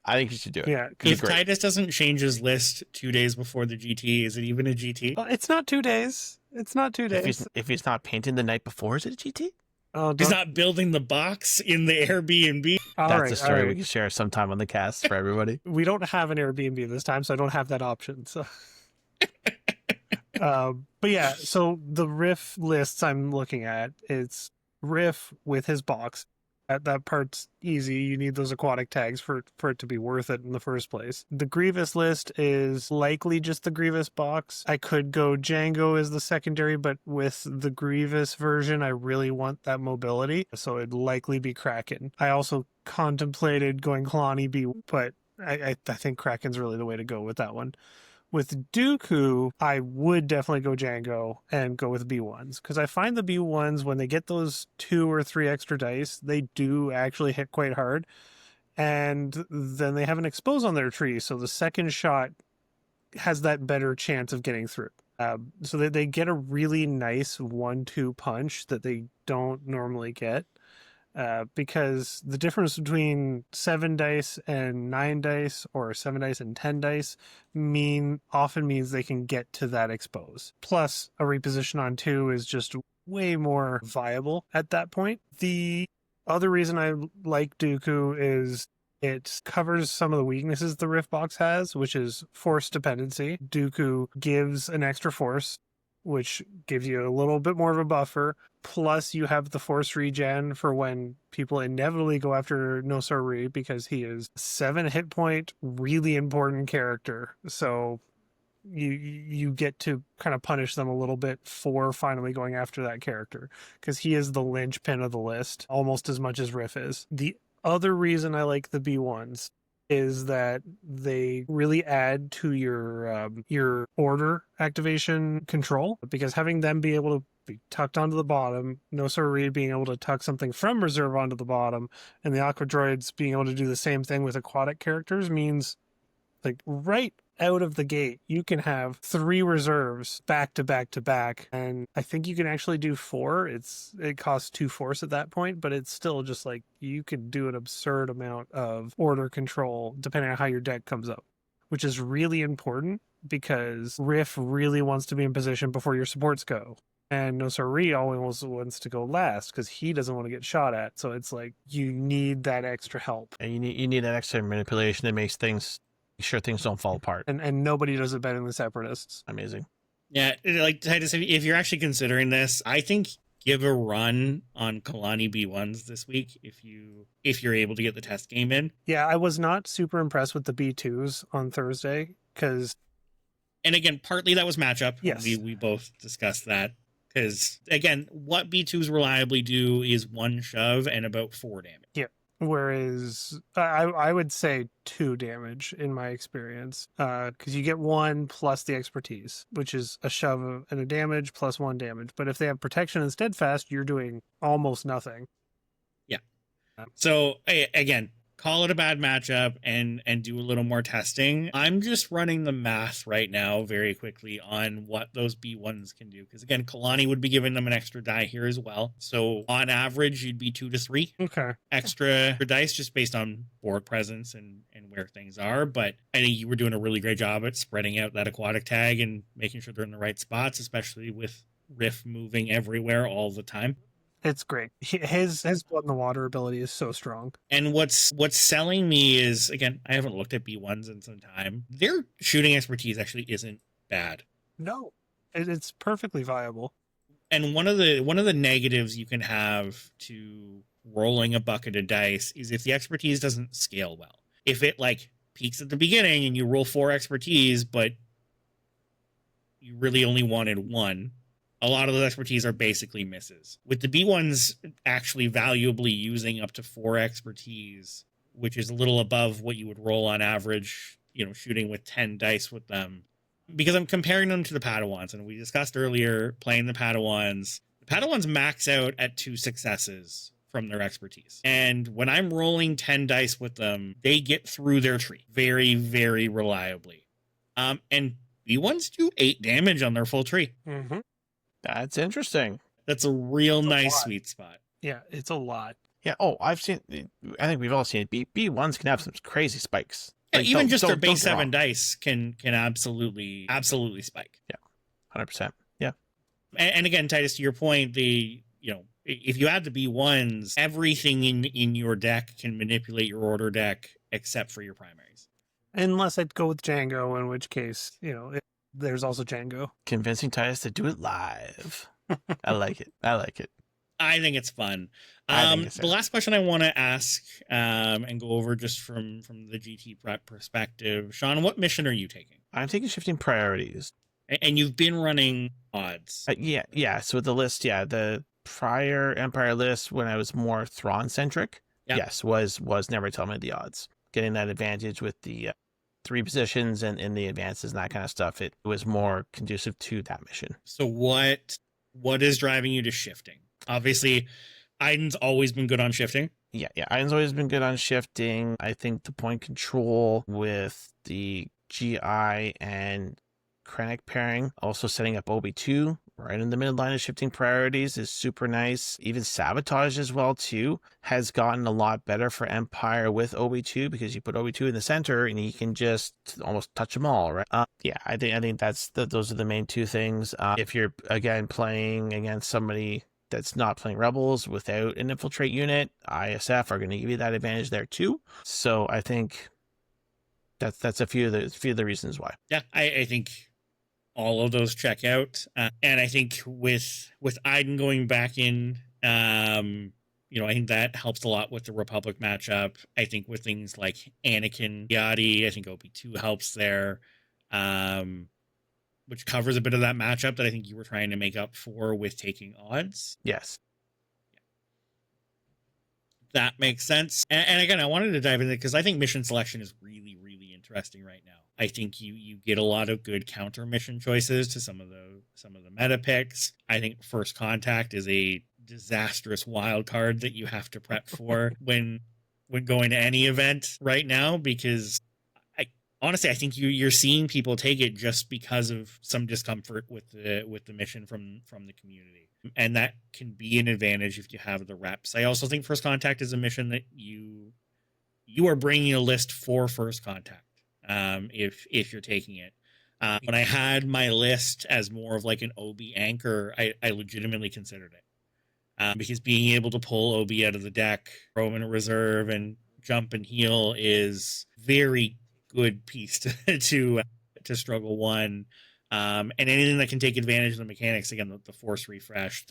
I think you should do it. Yeah. If Titus doesn't change his list 2 days before the GT, is it even a GT? It's not 2 days. It's not 2 days. If he's not painting the night before, is it a GT? Oh, He's not building the box in the Airbnb. That's a story we can share sometime on the cast for everybody. We don't have an Airbnb this time, so I don't have that option. So, but yeah, so the Riff lists I'm looking at, it's Riff with his box. That part's easy. You need those aquatic tags for it to be worth it in the first place. The Grievous list is likely just the Grievous box. I could go Django as the secondary, but with the Grievous version, I really want that mobility, so it'd likely be Kraken. I also contemplated going Kalani B, but I think Kraken's really the way to go with that one. With Dooku, I would definitely go Django and go with B1s, because I find the B1s, when they get those 2 or 3 extra dice, they do actually hit quite hard. And then they have an expose on their tree, so the second shot has that better chance of getting through. So that they get a really nice 1-2 punch that they don't normally get. Because the difference between 7 dice and 9 dice, or 7 dice and 10 dice, often means they can get to that expose. Plus, a reposition on 2 is just way more viable at that point. The other reason I like Dooku is it covers some of the weaknesses the Rift box has, which is force dependency. Dooku gives an extra force, which gives you a little bit more of a buffer. Plus, you have the force regen for when people inevitably go after Nosari, because he is 7 hit point, really important character. So you get to kind of punish them a little bit for finally going after that character, because he is the linchpin of the list almost as much as Riff is. The other reason I like the B1s is that they really add to your order activation control, because having them be able to be tucked onto the bottom, Nosari being able to tuck something from reserve onto the bottom, and the Aqua Droids being able to do the same thing with aquatic characters means, like, right out of the gate, you can have 3 reserves back to back to back, and I think you can actually do 4. It costs 2 force at that point, but it's still just like you could do an absurd amount of order control depending on how your deck comes up, which is really important because Riff really wants to be in position before your supports go. And Nosari always wants to go last because he doesn't want to get shot at. So it's like you need that extra help. And you need that extra manipulation that makes things sure things don't fall apart. And nobody does it better than the Separatists. Amazing. Yeah, like Titus, if you're actually considering this, I think give a run on Kalani B1s this week if you're able to get the test game in. Yeah, I was not super impressed with the B2s on Thursday because... And again, partly that was matchup. Yes. We both discussed that. Because, again, what B2s reliably do is 1 shove and about 4 damage. Yeah. Whereas I would say 2 damage in my experience, because you get 1 plus the expertise, which is a shove and a damage plus 1 damage. But if they have protection and steadfast, you're doing almost nothing. Yeah. So again, call it a bad matchup and do a little more testing. I'm just running the math right now very quickly on what those B1s can do. Because again, Kalani would be giving them an extra die here as well. So on average, you'd be 2 to 3 extra dice just based on board presence and where things are. But I think you were doing a really great job at spreading out that aquatic tag and making sure they're in the right spots, especially with Riff moving everywhere all the time. It's great. His blood in the water ability is so strong. And what's selling me is, again, I haven't looked at B1s in some time. Their shooting expertise actually isn't bad. No, it's perfectly viable. And one of the negatives you can have to rolling a bucket of dice is if the expertise doesn't scale well. If it like peaks at the beginning and you roll 4 expertise, but you really only wanted 1, a lot of those expertise are basically misses. With the B1s actually valuably using up to 4 expertise, which is a little above what you would roll on average shooting with 10 dice with them, because I'm comparing them to the Padawans. And we discussed earlier playing the Padawans. The Padawans max out at 2 successes from their expertise. And when I'm rolling 10 dice with them, they get through their tree very, very reliably. And B1s do 8 damage on their full tree. Mm-hmm. That's interesting. That's a real nice sweet spot. Yeah, it's a lot. Yeah. Oh, I think we've all seen it. B1s can have some crazy spikes. Yeah, Like, even just their don't base get 7 wrong. dice can absolutely spike. 100%. Yeah. And again, Titus, to your point, if you add the B1s, everything in your deck can manipulate your order deck except for your primaries. Unless I'd go with Django, in which case, there's also Django. Convincing Titus to do it live. I like it. I think it's fun. I think it's The last question I want to ask and go over just from the GT prep perspective, Sean, what mission are you taking? I'm taking shifting priorities. And you've been running odds. Yeah. So the list, the prior Empire list, when I was more Thrawn centric, yes, was never tell me the odds. Getting that advantage with the 3 positions and in the advances and that kind of stuff, it was more conducive to that mission. So what is driving you to shifting? Obviously, Iden's always been good on shifting. Yeah. Iden's always been good on shifting. I think the point control with the GI and Krennic pairing, also setting up OB2 right in the midline of shifting priorities is super nice. Even Sabotage as well too has gotten a lot better for Empire with OB2, because you put OB2 in the center and he can just almost touch them all, right? I think that's those are the main 2 things. If you're again playing against somebody that's not playing Rebels without an infiltrate unit, ISF are going to give you that advantage there too. So I think that's a few of the reasons why. Yeah, I think all of those check out. And I think with Iden going back in, I think that helps a lot with the Republic matchup. I think with things like Anakin, Yadi, I think OP2 helps there, which covers a bit of that matchup that I think you were trying to make up for with taking odds. Yes. That makes sense. And again, I wanted to dive into it because I think mission selection is really, really interesting right now. I think you get a lot of good counter mission choices to some of the meta picks. I think First Contact is a disastrous wild card that you have to prep for when going to any event right now, because honestly, I think you're seeing people take it just because of some discomfort with the mission from the community, and that can be an advantage if you have the reps. I also think First Contact is a mission that you are bringing a list for First Contact if you're taking it. When I had my list as more of like an OB anchor, I legitimately considered it because being able to pull OB out of the deck, throw him in a reserve, and jump and heal is very good piece to struggle 1, and anything that can take advantage of the mechanics, again, the force refresh,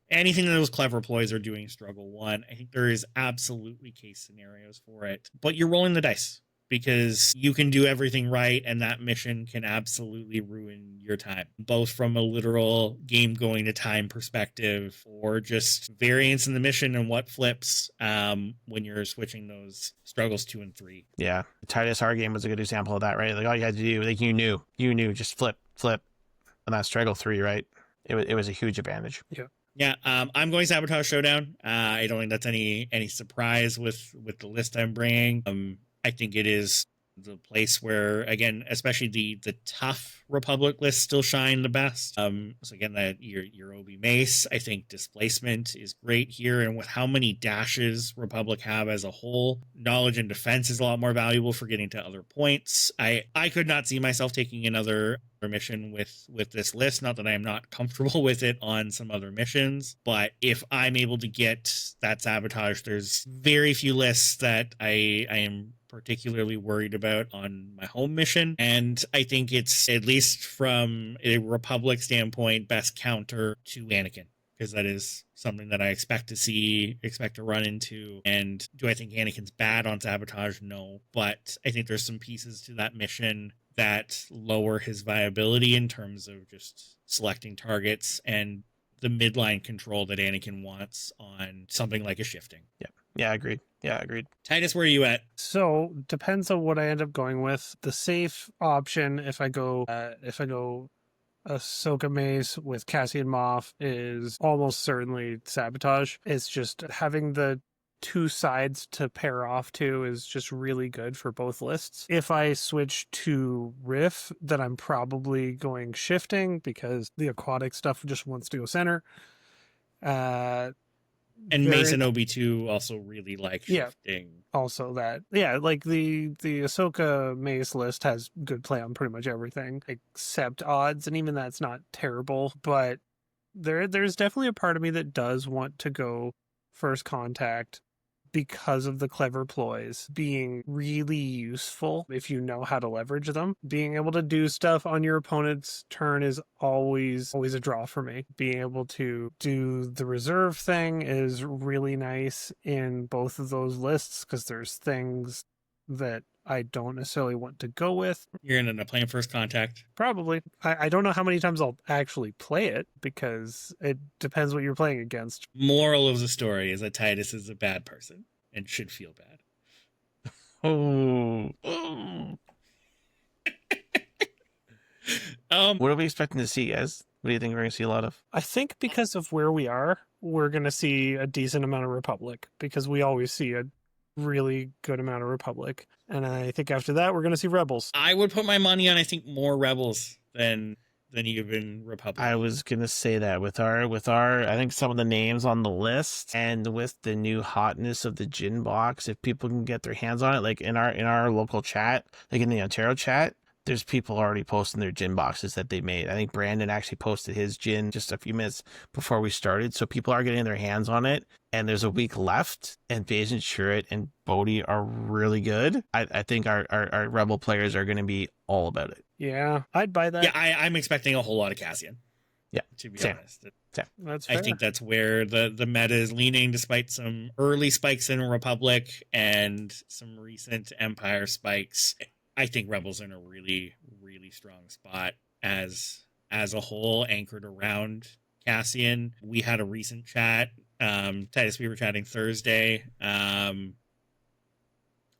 anything that those clever ploys are doing struggle 1, I think there is absolutely case scenarios for it, but you're rolling the dice because you can do everything right and that mission can absolutely ruin your time, both from a literal game going to time perspective or just variance in the mission and what flips when you're switching those struggles 2 and 3. Yeah. The Titus R game was a good example of that, right? Like all you had to do, like you knew, just flip, and that struggle 3, right? It was a huge advantage. Yeah, I'm going Sabotage Showdown. I don't think that's any surprise with the list I'm bringing. I think it is the place where, again, especially the tough Republic lists still shine the best. So again, that your OB Mace, I think displacement is great here, and with how many dashes Republic have as a whole, knowledge and defense is a lot more valuable for getting to other points. I could not see myself taking another mission with this list, not that I am not comfortable with it on some other missions, but if I'm able to get that Sabotage, there's very few lists that I am particularly worried about on my home mission, and I think it's, at least from a Republic standpoint, best counter to Anakin, because that is something that I expect to run into. And do I think Anakin's bad on Sabotage? No, but I think there's some pieces to that mission that lower his viability in terms of just selecting targets and the midline control that Anakin wants on something like a shifting. Yeah. Yeah, agreed. Yeah, agreed. Titus, where are you at? So depends on what I end up going with. The safe option, if I go Ahsoka Mace with Cassian Moff, is almost certainly Sabotage. It's just having the two sides to pair off to is just really good for both lists. If I switch to Riff, then I'm probably going Shifting because the aquatic stuff just wants to go center. And Very- Mace and Obi-2 also really like Yeah. shifting. Also that, yeah, like the Ahsoka Mace list has good play on pretty much everything except odds, and even that's not terrible, but there's definitely a part of me that does want to go First Contact because of the clever ploys being really useful if you know how to leverage them. Being able to do stuff on your opponent's turn is always a draw for me. Being able to do the reserve thing is really nice in both of those lists because there's things that I don't necessarily want to go with. You're going to end up playing First Contact. Probably. I don't know how many times I'll actually play it because it depends what you're playing against. Moral of the story is that Titus is a bad person and should feel bad. Oh. What are we expecting to see, guys? What do you think we're going to see a lot of? I think because of where we are, we're going to see a decent amount of Republic because we always see a really good amount of Republic. And I think after that, we're going to see Rebels. I would put my money on, I think, more Rebels than even Republic. I was gonna say that with our I think some of the names on the list and with the new hotness of the gin box, if people can get their hands on it, like in our local chat, like in the Ontario chat, there's people already posting their gin boxes that they made. I think Brandon actually posted his gin just a few minutes before we started, so people are getting their hands on it. And there's a week left, and Bayesian Shuret and Bodhi are really good. I think our Rebel players are going to be all about it. Yeah, I'd buy that. Yeah, I'm expecting a whole lot of Cassian. Yeah, to be same. honest. That's fair. I think that's where the meta is leaning, despite some early spikes in Republic and some recent Empire spikes. I think Rebels are in a really, really strong spot as a whole, anchored around Cassian. We had a recent chat. Titus, we were chatting Thursday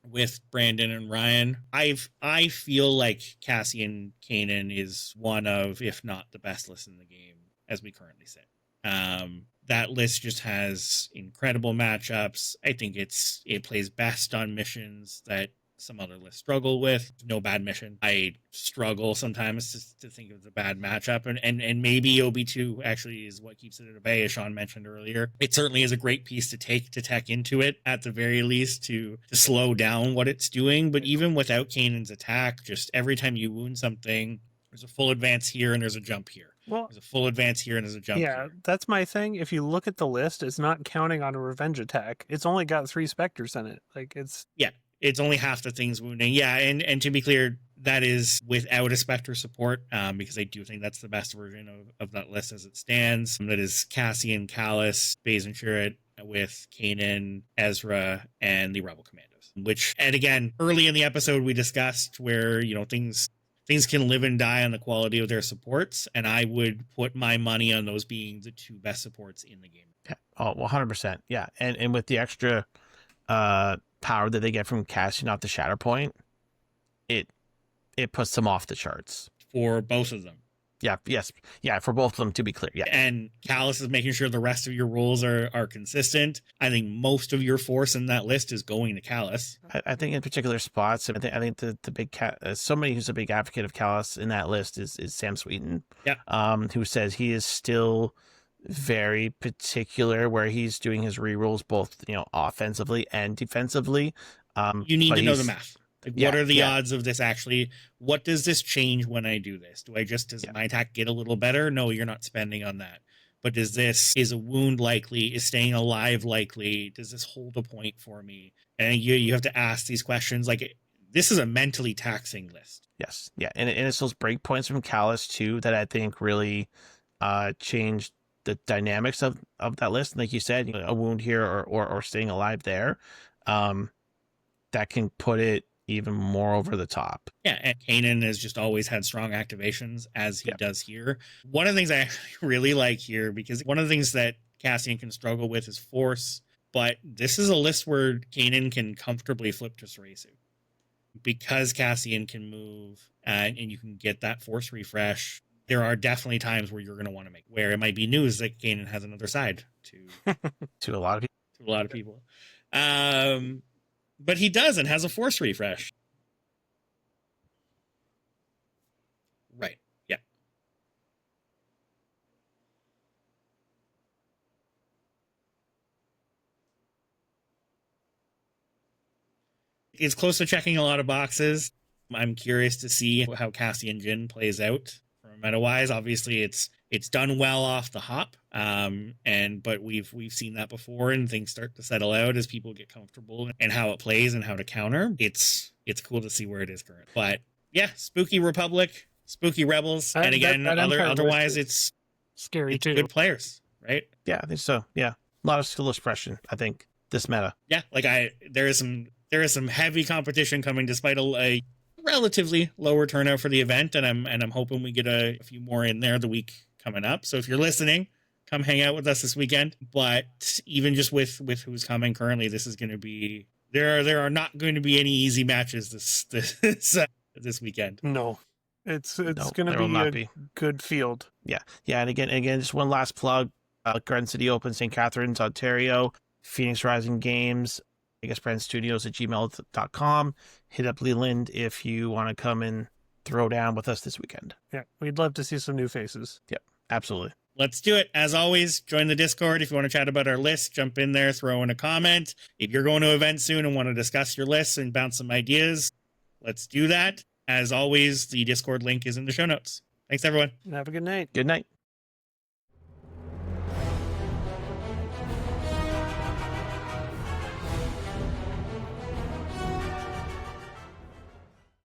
with Brandon and Ryan. I feel like Cassian Kanan is one of, if not the best list in the game as we currently sit. That list just has incredible matchups. I think it plays best on missions that some other lists struggle with. No bad mission. I struggle sometimes to think of the bad matchup, and maybe Obi-2 actually is what keeps it at bay, as Sean mentioned earlier. It certainly is a great piece to take to tech into it, at the very least, to slow down what it's doing. But even without Kanan's attack, just every time you wound something, there's a full advance here and there's a jump here. Well, There's a full advance here and there's a jump yeah, here. that's my thing. If you look at the list, it's not counting on a revenge attack. It's only got 3 Spectres in it. Like, It's only half the things wounding. Yeah, and to be clear, that is without a Spectre support, because I do think that's the best version of that list as it stands. That is Cassian, Callus, Bayesian Shuret with Kanan, Ezra, and the Rebel Commandos. Which, and again, early in the episode we discussed where, things can live and die on the quality of their supports, and I would put my money on those being the 2 best supports in the game. Yeah. Oh, 100%. Yeah, and with the extra power that they get from casting out the Shatterpoint, it puts them off the charts For both of them. Yeah, for both of them, to be clear. Yeah, and Callus is making sure the rest of your rules are consistent. I think most of your force in that list is going to Callus. I think in particular spots, I think the big somebody who's a big advocate of Callus in that list is Sam Sweeten. Yeah. Who says he is still very particular where he's doing his rerolls both offensively and defensively. You need to know the math. Like, what are the odds of this actually? What does this change when I do this? Does my attack get a little better? No, you're not spending on that. But is a wound likely? Is staying alive likely? Does this hold a point for me? And you have to ask these questions. Like, this is a mentally taxing list. Yes. Yeah. And it's those breakpoints from Callus too that I think really changed the dynamics of that list. Like you said, a wound here or staying alive there, that can put it even more over the top. Yeah, and Kanan has just always had strong activations, as he does here. One of the things I really like here, because one of the things that Cassian can struggle with is force But this is a list where Kanan can comfortably flip to Sarasu. Because Cassian can move and you can get that force refresh, there are definitely times where you're going to want to make, where it might be news that Kanan has another side to To a lot of people. to a lot of people. But he does and has a force refresh. Right. Yeah. It's close to checking a lot of boxes. I'm curious to see how Cassian Jin plays out from meta-wise. Obviously, it's done well off the hop, but we've seen that before, and things start to settle out as people get comfortable and how it plays and how to counter. It's cool to see where it is current. But yeah, Spooky Republic, Spooky Rebels, and again, otherwise it's scary too. Good players, right? Yeah, I think so. Yeah, a lot of skill expression. I think this meta. Yeah, like there is some heavy competition coming despite a relatively lower turnout for the event, and I'm hoping we get a few more in there the week coming up. So if you're listening, come hang out with us this weekend. But even just with who's coming currently, this is going to be there are not going to be any easy matches this weekend. No, it's going there will to not be a good field. Yeah, and again, just one last plug: Garden City Open, St. Catharines, Ontario, Phoenix Rising Games, vegasbrandstudios@gmail.com. Hit up Leland if you want to come and throw down with us this weekend. Yeah, we'd love to see some new faces. Yep, absolutely. Let's do it. As always, join the Discord. If you want to chat about our list, jump in there, throw in a comment. If you're going to an event soon and want to discuss your lists and bounce some ideas, let's do that. As always, the Discord link is in the show notes. Thanks, everyone. Have a good night. Good night.